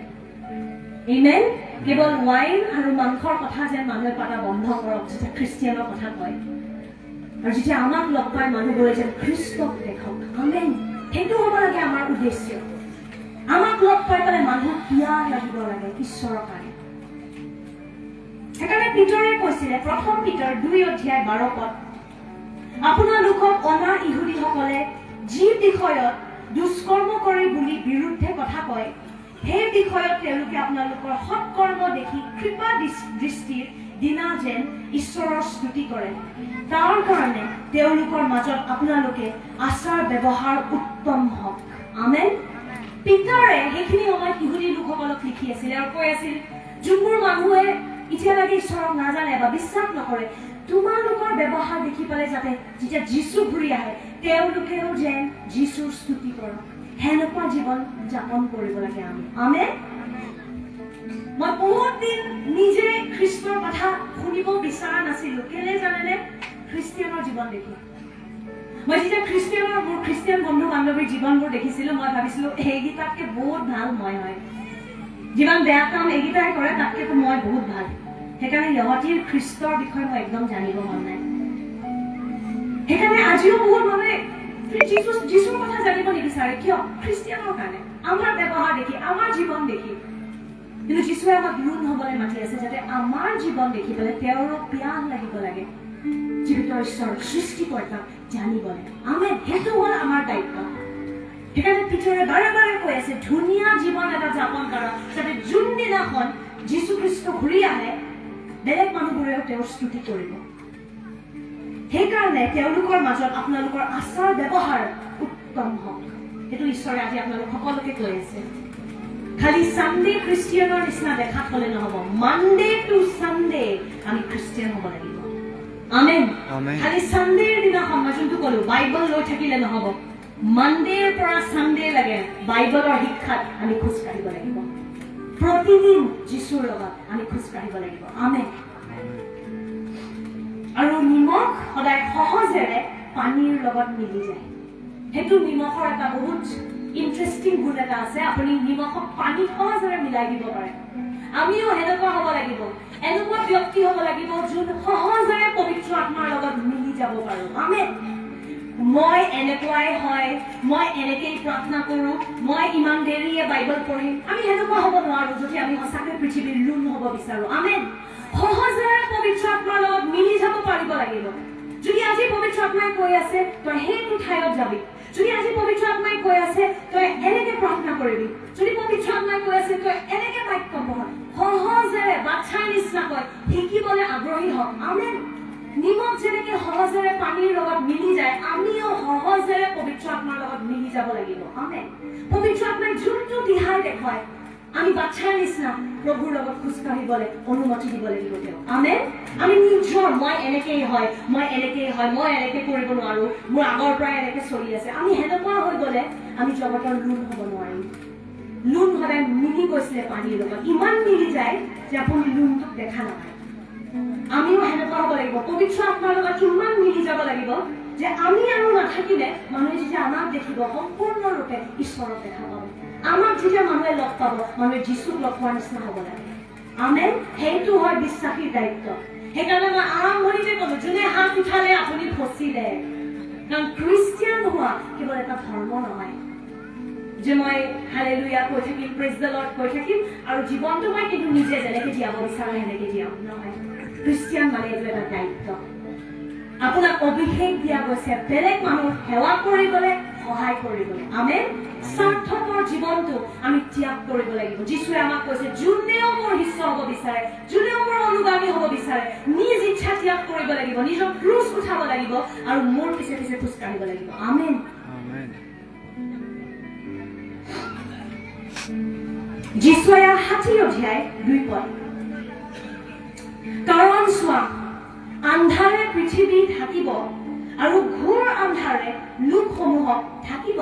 আমেন। কেৱল ৱাইন আৰু মাংসৰ কথা যেন মানুহে পতা বন্ধ কৰক যেতিয়া খ্ৰীষ্টিয়ানৰ কথা কয়, আৰু যেতিয়া আমাক লগ পায় মানুহবোৰে যেন খ্ৰীষ্টক দেখক। আমেন। সেইটো হ'ব লাগে আমাৰ উদ্দেশ্য। আমাক লগ পাই পেলাই মানুহক পিয়াহ লাগিব লাগে ঈশ্বৰৰ কাৰণে। সেইকাৰণে পিতৰে কৈছিলে, 1 পিতৰ 2:12 আপোনালোকক অনা ইহুদীসকলে যি বিষয়ত দুষ্কৰ্ম কৰে বুলি বিৰুদ্ধে কথা কয়, সেই বিষয়ত তেওঁলোকে আপোনালোকৰ সৎকৰ্ম দেখি কৃপা দৃষ্টিৰ দিনা যেন ঈশ্বৰৰ স্তুতি কৰে। তাৰ কাৰণে তেওঁলোকৰ মাজত আপোনালোকে আচাৰ ব্যৱহাৰ উত্তম হওক। আমেন। পিতাৰে সেইখিনি সময়ত ইহুদী লোকসকলক লিখি আছিল আৰু কৈ আছিল, যোনবোৰ মানুহে এতিয়ালৈকে ঈশ্বৰক নাজানে বা বিশ্বাস নকৰে, তোমালোকৰ ব্যৱহাৰ দেখি পালে যাতে যেতিয়া যীশু ঘূৰি আহে তেওঁলোকেও যেন যীশুৰ স্তুতি কৰক। সেনেকুৱা জীৱন যাপন কৰিব লাগে আমি। আমেন। মই বহুত দিন নিজে খ্ৰীষ্টৰ কথা শুনিব বিচৰা নাছিলো, কেলে জানেনে? খ্ৰীষ্টিয়ানৰ জীৱন দেখি। মই যেতিয়া মোৰ খ্ৰীষ্টিয়ান বন্ধু বান্ধৱীৰ জীৱনবোৰ দেখিছিলো, মই ভাবিছিলো এইকেইটাতকে বহুত ভাল মই হয়। যিমান বেয়া কাম এইকেইটাই কৰে তাতকেতো মই বহুত ভাল। সেইকাৰণে ইহঁতিৰ খ্ৰীষ্টৰ বিষয়ে মই একদম জানিব মন নাই। সেইকাৰণে আজিও বহুত মানুহে যীশুৰ কথা জানিব নিবিচাৰে। কিয়? খ্ৰীষ্টিয়ানৰ কাৰণে, আমাৰ ব্যৱহাৰ দেখি, আমাৰ জীৱন দেখি। কিন্তু যীশুৱে আমাক লোন হবলৈ মাতি আছে, যাতে আমাৰ জীৱন দেখি পেলাই তেওঁৰো পিয়াহ লাগিব লাগে জীৱিত ঈশ্বৰ সৃষ্টিকৰ্তাক জানিবলৈ। আমেন। সেইটো হ'ল আমাৰ দায়িত্ব। সেইকাৰণে পিতৰে বাৰে বাৰে কৈ আছে, ধুনীয়া জীৱন এটা যাপন কৰা, যাতে যোনদিনাখন যীশু খ্ৰীষ্ট ঘূৰি আহে বেলেগ মানুহবোৰেও তেওঁৰ স্তুতি কৰিব। সেইকাৰণে তেওঁলোকৰ মাজত আপোনালোকৰ আচাৰ ব্যৱহাৰ উত্তম হওক। সেইটো ঈশ্বৰে আজি আপোনালোক সকলোকে কৈ আছে। খালি চানডে খ্ৰীষ্টিয়ানৰ নিচিনা দেখাত হলে নহব, মানডে টু চানডে আমি খ্ৰীষ্টিয়ান হব লাগিব। আমেন। খালি চানডেৰ দিনাখন মই যোনটো কলো বাইবল লৈ থাকিলে নহব, মানডেৰ পৰা চানডে লাগে বাইবলৰ শিক্ষাত আমি খোজ কাঢ়িব লাগিব। প্ৰতিদিন যীশুৰ লগত আমি খোজ কাঢ়িব লাগিব। আমেন। আৰু নিমখ সদায় সহজেৰে পানীৰ লগত মিলি যায়। সেইটো নিমখৰ এটা বহুত ইণ্টাৰেষ্টিং গুণ এটা আছে, আপুনি নিমখক পানীত সহজেৰে মিলাই দিব পাৰে। আমিও সেনেকুৱা হ'ব লাগিব, এনেকুৱা ব্যক্তি হ'ব লাগিব যোন সহজেৰে পবিত্ৰ আত্মাৰ লগত মিলি যাব পাৰো। আমেন। মই এনেকুৱাই হয়, মই এনেকেই প্ৰাৰ্থনা কৰোঁ, মই ইমান দেৰিয়ে বাইবেল পঢ়িম, আমি সেনেকুৱা হ'ব নোৱাৰোঁ যদি আমি সঁচাকৈ পৃথিৱীৰ লোন হ'ব বিচাৰোঁ। আমেন। সহজেৰে পবিত্ৰ আত্মাৰ লগত মিলি যাব পাৰিব লাগিব। যদি আজি পবিত্ৰ আত্মাই কৈ আছে তই সেইটো ঠাইত যাবি, যদি আজি পবিত্ৰ আত্মাই কৈ আছে তই এনেকে প্ৰাৰ্থনা কৰিবি, যদি পবিত্ৰ আত্মাই কৈ আছে তই এনেকে বাক্য পঢ়, সহজেৰে বাচ্ছাৰ নিচিনাকৈ শিকিবলৈ আগ্ৰহী হওক। আমেন। নিমখ যেনেকে সহজেৰে পানীৰ লগত মিলি যায়, আমিও সহজেৰে পবিত্ৰ আত্মাৰ লগত মিলি যাব লাগিব। আমেন। পবিত্ৰ আত্মাই যোনটো দিহা দেখুৱায় আমি বাচ্ছাৰ নিচিনা প্ৰভুৰ লগত খোজকাঢ়িবলৈ অনুমতি দিব লাগিব তেওঁ। আমেন। আমি নিজৰ মই এনেকেই হয়, মই এনেকেই হয়, মই এনেকে কৰিব নোৱাৰো, মোৰ আগৰ পৰাই এনেকে চলি আছে, আমি সেনেকুৱা হৈ গলে আমি জগতৰ লোন হ'ব নোৱাৰিম। লোন সদায় মিলি গৈছিলে পানীৰ লগত, ইমান মিলি যায় যে আপুনি লোনটোক দেখা নাপায়। আমিও সেনেকুৱা হ'ব লাগিব, পবিত্ৰ আত্মাৰ লগত ইমান মিলি যাব লাগিব যে আমি আৰু নাথাকিলে মানুহে যেতিয়া আমাক দেখিব সম্পূৰ্ণৰূপে ঈশ্বৰক দেখা পাব। আমাক যেতিয়া মানুহে লগ পাব, মানুহে যীচুক লগ পোৱাৰ নিচিনা হ'ব লাগে। আমেন। সেইটো হয় বিশ্বাসীৰ দায়িত্ব। সেইকাৰণে মই আৰম্ভণিতে ক'লো, যোনে হাত উঠালে আপুনি ফচিলে। কাৰণ খ্ৰীষ্টিয়ান হোৱা কেৱল এটা ধৰ্ম নহয় যে মই হালেলুয়া কৈ থাকিম, প্ৰেজ দ্য লৰ্ড কৈ থাকিম আৰু জীৱনটো মই কিন্তু নিজে যেনেকে জীয়াব বিচাৰো সেনেকে জীয়াম নহয়। খ্ৰীষ্টিয়ান মানে এইটো এটা দায়িত্ব। আপোনাক অভিষেক দিয়া গৈছে বেলেগ মানুহক সেৱা কৰিবলৈ, সহায় কৰিবলৈ। আমেন। স্বাৰ্থপৰ জীৱনটো আমি ত্যাগ কৰিব লাগিব। যীশুৱে আমাক কৈছে যোনেও মোৰ শিষ্য হ'ব বিচাৰে, যোনেও মোৰ অনুগামী হ'ব বিচাৰে, নিজ ইচ্ছা ত্যাগ কৰিব লাগিব, নিজৰ ক্ৰুচ উঠাব লাগিব আৰু মোৰ পিছে পিছে খোজ কাঢ়িব লাগিব। আমেন। যীশুৱে 60 অধ্যায় 2 পদ, কাৰণ চোৱা আন্ধাৰে পৃথিৱী থাকিব আৰু ঘোৰ আন্ধাৰে লোকসমূহক থাকিব,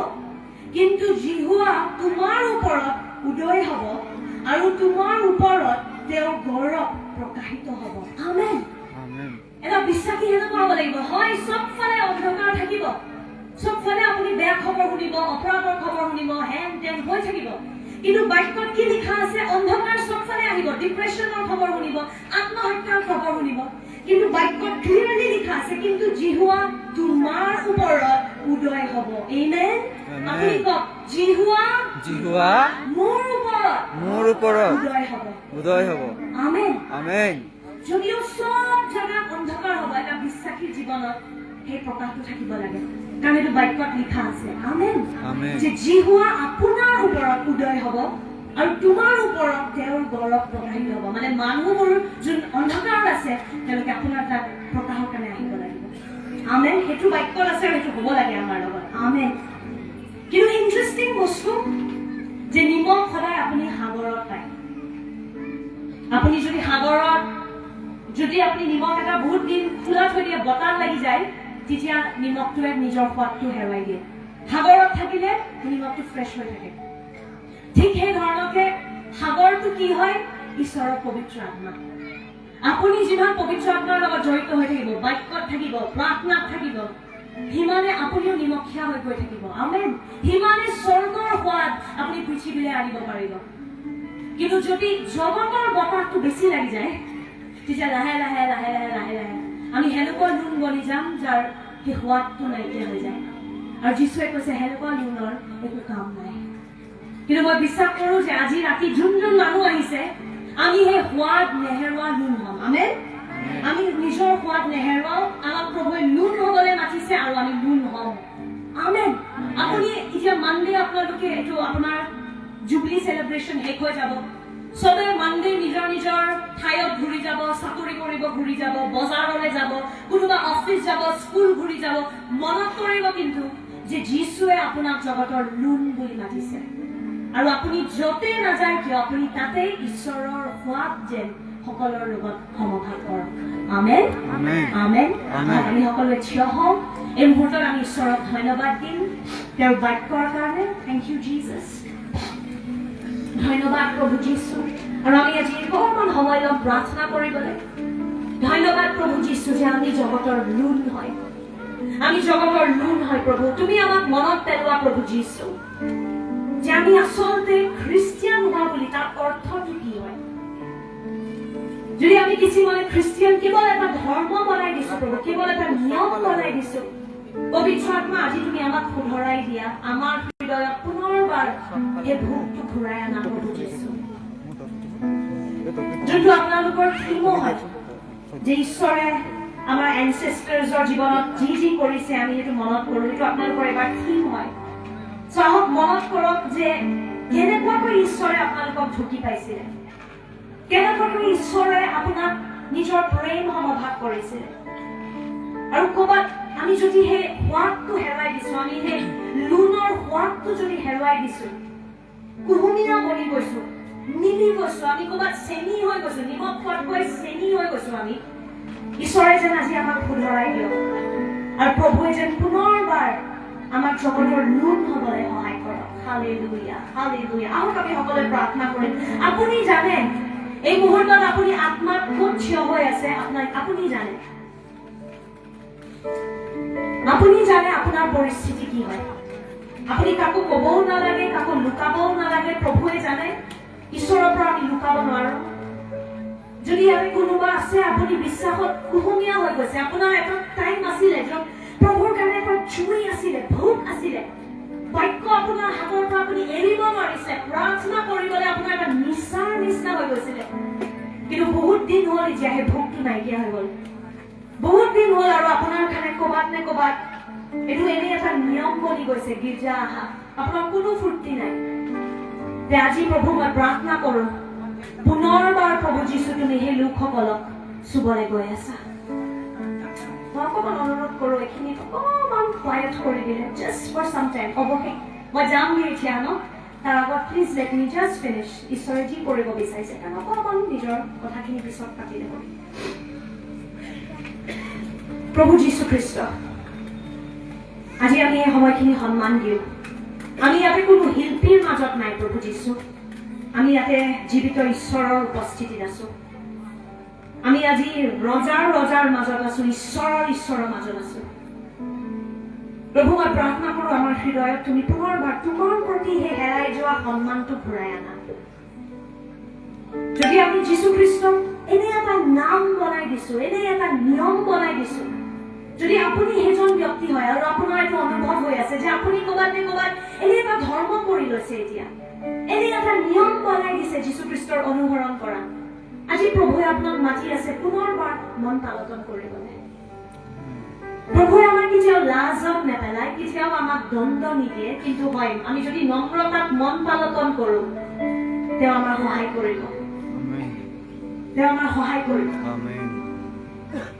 কিন্তু যিহোৱা তোমাৰ ওপৰত উদয় হ'ব আৰু তোমাৰ ওপৰত তেওঁৰ গৌৰৱ প্ৰকাশিত হ'ব। আমেন। এটা বিশ্বাসী সেনেকুৱা হ'ব লাগিব। হয় চবফালে অন্ধকাৰ থাকিব, চবফালে আপুনি বেয়া খবৰ শুনিব, অপৰাধৰ খবৰ শুনিব, হেন তেন হৈ থাকিব, কিন্তু বাক্যত কি লিখা আছে? অন্ধকাৰ চবফালে আহিব, ডিপ্ৰেছনৰ খবৰ শুনিব, আত্মহত্যাৰ খবৰ শুনিব, কিন্তু বাক্যত ক্লিয়াৰলি লিখা আছে কিন্তু যিহোৱা তোমাৰ ওপৰত উদয় হ'ব। আমেন। আপুনি কওক, যিহোৱা মোৰ ওপৰত উদয় হ'ব। আমেন। আমেন। যদিও সব জাগাত অন্ধকাৰ হ'ব, এটা বিশ্বাসীৰ জীৱনত সেই প্ৰকাশটো থাকিব লাগে, কাৰণ এইটো বাক্যত লিখা আছে। আমেন। যে যিহোৱা আপোনাৰ ওপৰত উদয় হ'ব আৰু তোমাৰ ওপৰত তেওঁৰ গৌৰৱ প্ৰকাশিত হ'ব। মানে মানুহবোৰ যোন অন্ধকাৰত আছে তেওঁলোকে আপোনাৰ তাত প্ৰকাশৰ কাৰণে আহিব লাগিব। আমেন। সেইটো বাক্যত আছে আৰু সেইটো হ'ব লাগে আমাৰ লগত। আমেন। কিন্তু ইণ্টাৰেষ্টিং বস্তু যে নিমখ সদায় আপুনি সাগৰত পায়। আপুনি যদি সাগৰত যদি আপুনি নিমখ এটা বহুত দিন খোলা থৈ দিয়ে, বতাহ লাগি যায়, তেতিয়া নিমখটোৱে নিজৰ সোৱাদটো হেৰুৱাই দিয়ে। সাগৰত থাকিলে নিমখটো ফ্ৰেছ হৈ থাকে। ঠিক সেই ধৰণকে সাগৰটো কি হয়? ঈশ্বৰৰ পবিত্ৰ আত্মা। আপুনি যিমান পবিত্ৰ আত্মাৰ লগত জড়িত হৈ থাকিব, বাক্যত থাকিব, প্ৰাৰ্থনাত থাকিব, সিমানে আপুনিও নিমখীয়া হৈ গৈ থাকিব। আমেন। সিমানে স্বৰ্গৰ সোৱাদ আপুনি পৃথিৱীলৈ আনিব পাৰিব। কিন্তু যদি জগতৰ বতাহটো বেছি লাগি যায়, তেতিয়া লাহে লাহে লাহে লাহে লাহে লাহে আমি সেনেকুৱা লোন বনি যাম যাৰ সেই সোৱাদটো নাইকিয়া হৈ যায়। আৰু যীশুৱে কৈছে সেনেকুৱা লোনৰ একো কাম নাই। কিন্তু মই বিশ্বাস কৰো যে আজি ৰাতি যোন যোন মানুহ আহিছে, আমি সেই সোৱাদ নেহেৰুৱা লোন হ'ম। আমেন। আমি নিজৰ সোৱাদ নেহেৰুৱাও, আমাক প্ৰভুৱে লোন হ'বলৈ মাতিছে আৰু আমি লোন হ'ম। আমেন। আপুনি এতিয়া মানডে আপোনালোকে এইটো আপোনাৰ জুবলি চেলিব্ৰেশ্যন শেষ হৈ যাব, চবে মানডে নিজৰ নিজৰ ঠাইত ঘূৰি যাব, চাকৰি কৰিব ঘূৰি যাব, বজাৰলৈ যাব, কোনোবা অফিচ যাব, স্কুল ঘূৰি যাব। মনত কৰিব কিন্তু যে যীশুৱে আপোনাক জগতৰ লোন বুলি মাতিছে আৰু আপুনি য'তে নাযায় কিয় আপুনি তাতে ঈশ্বৰৰ সোৱাদ যেন সকলৰ লগত সমভাগ কৰক। আমেন। আমেন। আমি সকলোৱে থিয় হওঁ। এই মুহূৰ্তত আমি ঈশ্বৰক ধন্যবাদ দিম তেওঁৰ বাক্যৰ কাৰণে। Thank you Jesus. ধন্যবাদ প্ৰভু যীশু। আৰু আমি আজি অকণমান সময় ল'ম প্ৰাৰ্থনা কৰিবলৈ। ধন্যবাদ প্ৰভু যীশু যে আমি জগতৰ লোন হয়, আমি জগতৰ লোন হয় প্ৰভু। তুমি আমাক মনত পেলোৱা প্ৰভু যীশু যে আমি আচলতে খ্ৰীষ্টিয়ান হোৱা বুলি তাৰ অৰ্থটো কি হয়। যদি আমি কিছুমানে খ্ৰীষ্টিয়ান কেৱল এটা ধৰ্ম বনাই দিছো প্ৰভু, কেৱল এটা নিয়ম বনাই দিছো, পবিত্ৰ আত্মা আজি তুমি আমাক শুধৰাই দিয়া আমাৰ হৃদয়ত পুনৰবাৰ সেই ভোকটো ঘূৰাই আনা প্ৰভু যীশু যোনটো আপোনালোকৰ থিম হয় যে ঈশ্বৰে আমাৰ এনচেষ্টাৰ্ছৰ জীৱনত যি কৰিছে আমি সেইটো মনত কৰোঁ সেইটো আপোনালোকৰ এবাৰ থিম হয় চাহক মনত কৰক যে কেনেকুৱাকৈ ঈশ্বৰে আপোনালোকক ঢুকি পাইছিলে কেনেকুৱাকৈ ঈশ্বৰে আপোনাক নিজৰ প্ৰেম সমভাগ কৰিছিলে আৰু ক'ৰবাত আমি যদি সেই সোৱাদটো হেৰুৱাই দিছো আমি সেই লুণৰ সোৱাদটো যদি হেৰুৱাই দিছো কুহুমীয়া বনি গৈছো মিলি গৈছো আমি ক'ৰবাত চেনি হৈ গৈছো নিমখ খোৱাতকৈ চেনি হৈ গৈছো আমি ঈশ্বৰে যেন আজি আমাক শুধৰাই দিয়ক আৰু প্ৰভুৱে যেন পুনৰবাৰ আমাক জগতৰ লুণ হ'বলৈ সহায় কৰক হালেলুয়া হালেলুয়া আহক আমি সকলোৱে প্ৰাৰ্থনা কৰিম আপুনি জানে এই মুহূৰ্তত আপুনি আত্মাত ক'ত থিয় হৈ আছে আপুনি জানে আপোনাৰ পৰিস্থিতি কি হয় আপুনি কাকো ক'বও নালাগে কাকো লুকাবও নালাগে প্ৰভুৱে জানে ঈশ্বৰৰ পৰা আমি লুকাব নোৱাৰো যদি আমি কোনোবা আছে আপুনি বিশ্বাসত কুহুমীয়া হৈ গৈছে আপোনাৰ এটা টাইম আছিলে য'ত প্ৰভুৰ কাৰণে এটা জুই আছিলে ভোক আছিলে বাক্য আপোনাৰ হাতৰ পৰা আপুনি এৰিব নোৱাৰিছে প্ৰাৰ্থনা কৰিবলৈ আপোনাৰ এটা নিচাৰ নিচিনা হৈ গৈছিলে কিন্তু বহুত দিন হ'ল এতিয়া সেই ভোকটো নাইকিয়া হৈ গ'ল বহুত দিন হ'ল আৰু আপোনাৰ কাৰণে ক'বাত নে ক'বাত এইটো এনেই এটা নিয়ম বনি গৈছে গীৰ্জা আহা আপোনাৰ কোনো ফূৰ্তি নাই যে আজি প্ৰভু মই প্ৰাৰ্থনা কৰোঁ পুনৰবাৰ প্ৰভু যীশু তুমি সেই লোকসকলক চুবলৈ গৈ আছা মই অকণমান অনুৰোধ কৰোঁ এইখিনি অকণমান কোৱাইট কৰি দিলে জাষ্ট ফৰ চাম টাইম অৱশেষ মই যামগৈ এতিয়া ন তাৰ আগত please let me just finish ঈশ্বৰে যি কৰিব বিচাৰিছে কাৰণ অকণমান নিজৰ কথাখিনি পিছত পাতি ল'ব প্ৰভু যীশু খ্ৰীষ্ট আজি আমি এই সময়খিনি সন্মান দিওঁ আমি ইয়াতে কোনো শিল্পীৰ মাজত নাই প্ৰভু যীশু আমি ইয়াতে জীৱিত ঈশ্বৰৰ উপস্থিতিত আছো আমি আজি ৰজাৰ মাজত আছো ঈশ্বৰৰ মাজত আছো প্ৰভু মই প্ৰাৰ্থনা কৰোঁ আমাৰ হৃদয়ত তুমি পুনৰবাৰ তোমাৰ প্ৰতি সেই হেৰাই যোৱা সন্মানটো ঘূৰাই আনা যদি আমি যীশু খ্ৰীষ্টক এনে এটা নাম বনাই দিছো এনে এটা নিয়ম বনাই দিছো যদি আপুনি সেইজন ব্যক্তি হয় আৰু আপোনাৰ এইটো অনুভৱ হৈ আছে যে আপুনি ক'বাত নে ক'বাত এনে এটা ধৰ্ম কৰি লৈছে এতিয়া এনে এটা নিয়ম বনাই দিছে যীশু খ্ৰীষ্টৰ অনুসৰণ কৰা আজি প্ৰভুৱে আপোনাক মাতি আছে পুনৰবাৰ মন পালন কৰিবলৈ প্ৰভুৱে আমাক কেতিয়াও লাজত নেপেলায় কেতিয়াও আমাক দণ্ড নিদিয়ে কিন্তু হয় আমি যদি নম্ৰতাত মন পালন কৰোঁ তেওঁ আমাৰ সহায় কৰিব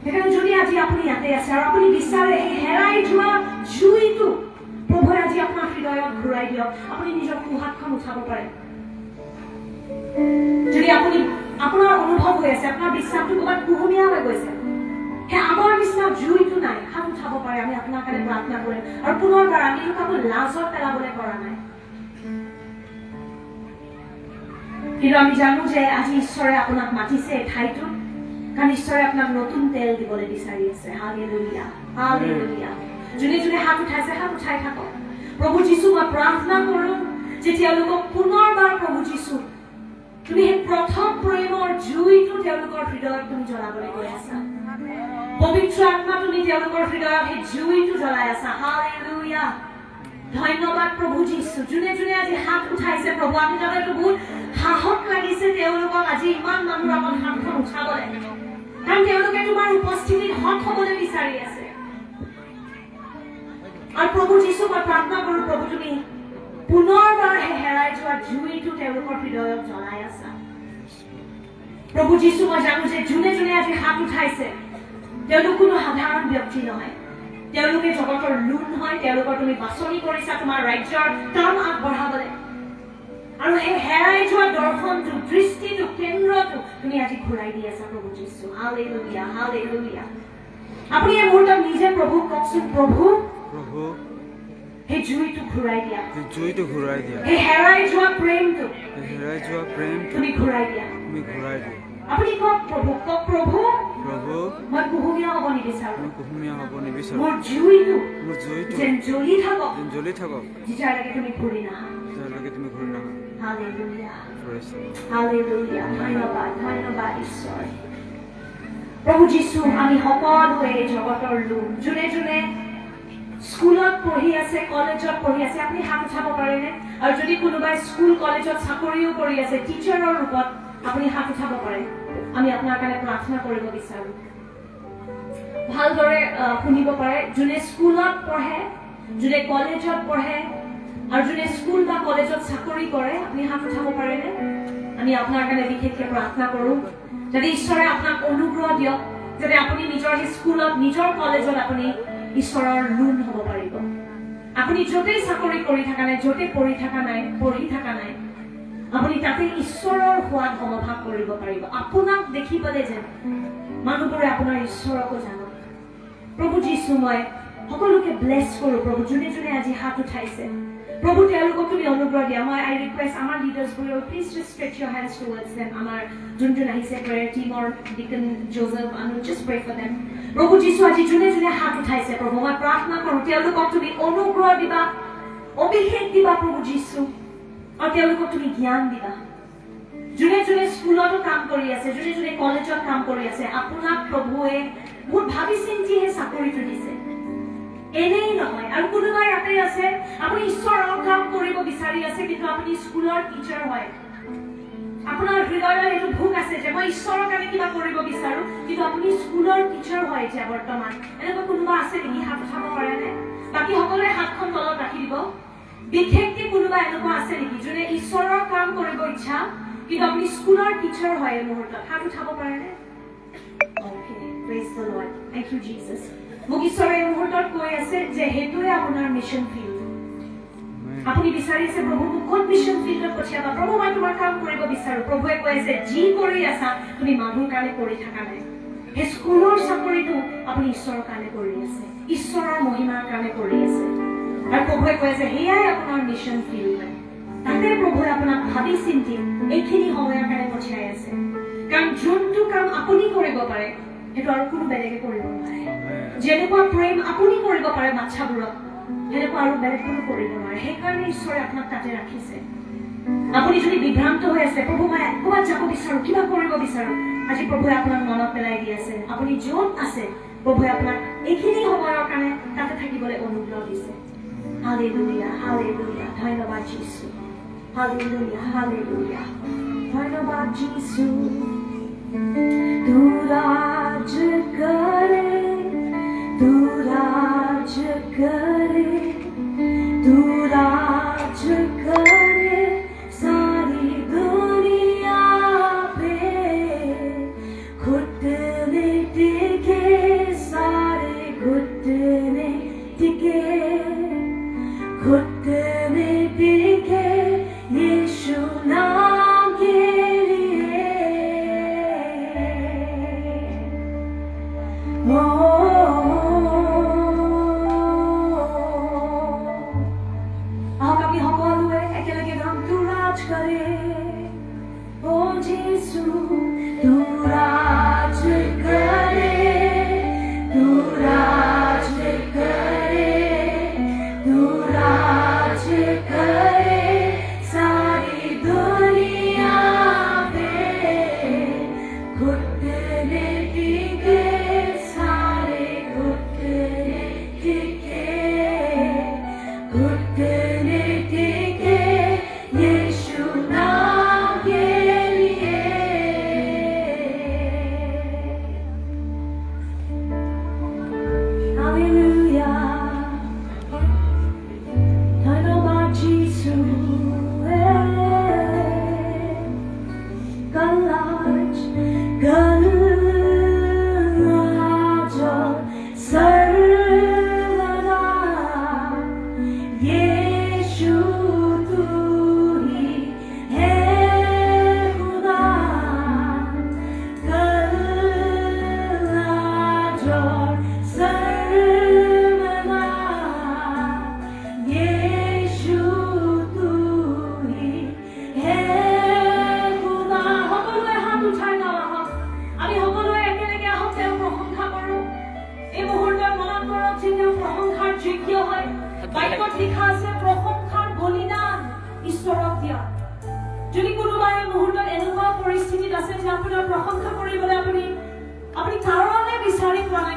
সেইকাৰণে যদি আজি আপুনি ইয়াতে আছে আৰু আপুনি বিচাৰে এই হেৰাই যোৱা জুইটো প্ৰভুৱে আজি আপোনাৰ হৃদয়ত ঘূৰাই দিয়ক আপুনি নিজৰ সোঁহাতখন উঠাব পাৰে যদি আপোনাৰ অনুভৱ হৈ আছে আপোনাৰ বিশ্বাসটো ক'ৰবাত কুহুমীয়া হৈ গৈছে সেই আমাৰ নিচিনা জুইটো নাই হাত উঠাব পাৰে আমি আপোনাৰ কাৰণে প্ৰাৰ্থনা কৰিম আৰু পুনৰবাৰ আমি কাকো লাজত পেলাবলৈ কৰা নাই কিন্তু আমি জানো যে আজি ঈশ্বৰে আপোনাক মাতিছে এই ঠাইটোত কাৰণ ঈশ্বৰে আপোনাক নতুন তেল দিবলৈ বিচাৰি আছে হালেলুয়া হালেলুয়া যোনে হাত উঠাইছে হাত উঠাই থাকক প্ৰভু যীশু মই প্ৰাৰ্থনা কৰোঁ যে তেওঁলোকক পুনৰবাৰ প্ৰভু যীশু তুমি সেই প্ৰথম প্ৰেমৰ জুইটো তেওঁলোকৰ হৃদয়ত তুমি জ্বলাবলৈ গৈ আছা পবিত্ৰ আত্মা তুমি তেওঁলোকৰ হৃদয়ত সেই জুইটো জ্বলাই আছা হালেলুয়া ধন্যবাদ প্ৰভু যীশু যোনে আজি হাত উঠাইছে প্ৰভু আমি জানো বহুত সাহস লাগিছে তেওঁলোকক আজি ইমান মানুহৰ আগত হাতখন উঠাবলৈ কাৰণ তেওঁলোকে তোমাৰ উপস্থিতিত হত হ'বলৈ বিচাৰি আছে আৰু প্ৰভু যীশু মই প্ৰাৰ্থনা কৰোঁ প্ৰভু তুমি পুনৰবাৰ হেৰাই যোৱা জুইটো তেওঁলোকৰ হৃদয়ত জ্বলাই আছা প্ৰভু যীশু মই জানো যে যোনে আজি হাত উঠাইছে তেওঁলোক কোনো সাধাৰণ ব্যক্তি নহয় তেওঁলোকে জগতৰ লুণ হয় তেওঁলোকৰ তুমি বাছনি কৰিছা তোমাৰ ৰাজ্যৰ কাম আগবঢ়াবলৈ আৰু সেই হেৰাই যোৱা দৰ্শনটো দৃষ্টিটো কেন্দ্ৰটো তুমি আজি ঘূৰাই দি আছা প্ৰভু যীশু হালেলুয়া হালেলুয়া আপুনি এই মুহূৰ্তত নিজে প্ৰভুক কওকচোন প্ৰভু সেই জুইটো ঘূৰাই দিয়া সেই হেৰাই যোৱা প্ৰেমটো তুমি ঘূৰাই দিয়া আপুনি কওক প্ৰভু মই কুহুমীয়া হ'ব নিবিচাৰো মোৰ জুইটো যেন জ্বলি থাকক যেতিয়ালৈকে তুমি ঘূৰি নাহা হালেলুয়া হালেলুয়া ধন্যবাদ ঈশ্বৰ প্ৰভু যীশু আমি সকলোৱে জগতৰ লোক যোনে স্কুলত পঢ়ি আছে, কলেজত পঢ়ি আছে, আপুনি হাত উঠাব পাৰেনে? আৰু যদি কোনোবাই স্কুল কলেজত চাকৰিও কৰি আছে, টিচাৰৰ ৰূপত, আপুনি হাত উঠাব পাৰে। আমি আপোনাৰ কাৰণে প্ৰাৰ্থনা কৰিব বিচাৰো। ভালদৰে শুনিব পাৰে। যোনে স্কুলত পঢ়ে, যোনে কলেজত পঢ়ে, আৰু যোনে স্কুল বা কলেজত চাকৰি কৰে, আপুনি হাত উঠাব পাৰেনে? আমি আপোনাৰ কাৰণে বিশেষকৈ প্ৰাৰ্থনা কৰো যাতে ঈশ্বৰে আপোনাক অনুগ্ৰহ দিয়ক, যাতে আপুনি নিজৰ স্কুলত, নিজৰ কলেজত আপুনি ঈশ্বৰৰ লোন হ'ব পাৰিব। আপুনি য'তেই চাকৰি কৰি থকা নাই, য'তে পঢ়ি থকা নাই, আপুনি তাতে ঈশ্বৰৰ সোৱাদ সমভাগ কৰিব পাৰিব। আপোনাক দেখি পালে যেন মানুহবোৰে আপোনাৰ ঈশ্বৰকো জানক। প্ৰভু যীশু, মই সকলোকে ব্লেছ কৰো প্ৰভু, যোনে যোনে আজি হাত উঠাইছে প্ৰভু, তেওঁলোকক তুমি অনুগ্ৰহ দিয়া। মই আই ৰিকুৱেষ্ট আমাৰ লিডাৰ্ছবোৰক, please just stretch your hands towards them. আমাৰ যোন আহিছে প্ৰেয়াৰ টিমৰ, ডিকন জোজেফ, আনু, জাষ্ট প্ৰে ফৰ দেম। প্ৰভু যীশু, আজি যোনে যোনে হাত উঠাইছে প্ৰভু, মই প্ৰাৰ্থনা কৰো তেওঁলোকক তুমি অনুগ্ৰহ দিবা, অভিষেক দিবা প্ৰভু যীশু, আৰু তেওঁলোকক তুমি জ্ঞান দিবা। যোনে যোনে স্কুলতো কাম কৰি আছে, যোনে যোনে কলেজত কাম কৰি আছে, আপোনাক প্ৰভুৱে বহুত ভাবি চিন্তিহে চাকৰিটো দিছে, এনেই নহয়। আৰু কোনোবাই ইয়াতে আছে, আপুনি ঈশ্বৰৰ কাম কৰিব বিচাৰি আছে, কিন্তু আপুনি স্কুলৰ টিচাৰ হয়। আপোনাৰ হৃদয়ত এইটো ভোক আছে যে মই ঈশ্বৰৰ কাৰণে কিবা কৰিব বিচাৰো, কিন্তু আপুনি স্কুলৰ টিচাৰ হয় এতিয়া বৰ্তমান। এনেকুৱা কোনোবা আছে নেকি? হাত উঠাব পাৰেনে? বাকী সকলোৱে হাতখন তলত ৰাখি দিব। বিশেষকে কোনোবা এনেকুৱা আছে নেকি যোনে ঈশ্বৰৰ কাম কৰিব ইচ্ছা, কিন্তু আপুনি স্কুলৰ টিচাৰ হয় এই মুহূৰ্তত? হাত উঠাব পাৰেনে? Okay, praise the Lord. Thank you, Jesus. মোক ঈশ্বৰে এই মুহূৰ্তত কৈ আছে যে সেইটোৱে আপোনাৰ মিছন ফিল্ড। আপুনি বিচাৰিছে প্ৰভু মোক কোন মিছন ফিল্ডত পঠিয়াবা? প্ৰভু, মই তোমাৰ কাম কৰিব বিচাৰো। প্ৰভুৱে কৈ আছে যি কৰি আছা তুমি মানুহৰ কাৰণে কৰি থকা নাই। সেই স্কুলৰ চাকৰিটো আপুনি ঈশ্বৰৰ কাৰণে কৰি আছে, ঈশ্বৰৰ মহিমাৰ কাৰণে কৰি আছে। আৰু প্ৰভুৱে কৈ আছে সেয়াই আপোনাৰ মিছন ফিল্ড। তাতে প্ৰভুৱে আপোনাক ভাবি চিন্তি এইখিনি সময়ৰ কাৰণে পঠিয়াই আছে। কাৰণ যোনটো কাম আপুনি কৰিব পাৰে সেইটো আৰু কোনো বেলেগে কৰিব নোৱাৰে। যেনেকুৱা প্ৰেম আপুনি কৰিব পাৰে বাচ্চাবোৰক, সেনেকুৱা আৰু বেলেগ কোনো কৰিব নোৱাৰে। সেইকাৰণে ঈশ্বৰে আপোনাক তাতে ৰাখিছে। আপুনি যদি বিভ্ৰান্ত হৈ আছে, প্ৰভু মই ক'ৰবাত যাব বিচাৰো, কিবা কৰিব বিচাৰো, আজি প্ৰভুৱে আপোনাক মনত পেলাই দি আছে। আপুনি য'ত আছে প্ৰভুৱে আপোনাক এইখিনি সময়ৰ কাৰণে তাতে থাকিবলৈ অনুগ্ৰহ দিছে। হালেলুয়া, হালেলুয়া, ধন্যবাদ যীশু। হালেলুয়া, হালেলুয়া, ধন্যবাদ যীশু। तू राज करे, तू राज करे, तू राज करे सारी दुनिया पे। घुटने टिके, सारे घुटने टिके, घुटने टिके यीशु नाम के लिए। আহক আমি সকলোৱে একেলগে গাম, তু ৰাজ কৰে ও যীশু, তু ৰাজ কৰে, তু ৰাজ কৰে, তু ৰাজ কৰে सारी दुनिया पे। घुटने टिके, सारे घुटने टिके, घुटने टिके यीशु नाम के लिए। हालेलुया, धन्यवाद जीसू। गलाज गलाज सर्वदा यीशु तू ही है खुदा। गलाज सर्वदा यीशु तू ही है। আমি সকলোৱে একেলগে আহক, তেওঁ প্ৰশংসা কৰো। এই মুহূৰ্তত মনত কৰক যে তেওঁ প্ৰশংসাৰ যোগ্য হয়। বাক্যত লিখা আছে প্ৰশংসাৰ বলিদান ঈশ্বৰক দিয়া। যদি কোনোবাই এই মুহূৰ্তত এনেকুৱা পৰিস্থিতিত আছে যে আপোনাৰ প্ৰশংসা কৰিবলৈ আপুনি কাৰণে বিচাৰি পোৱা নাই,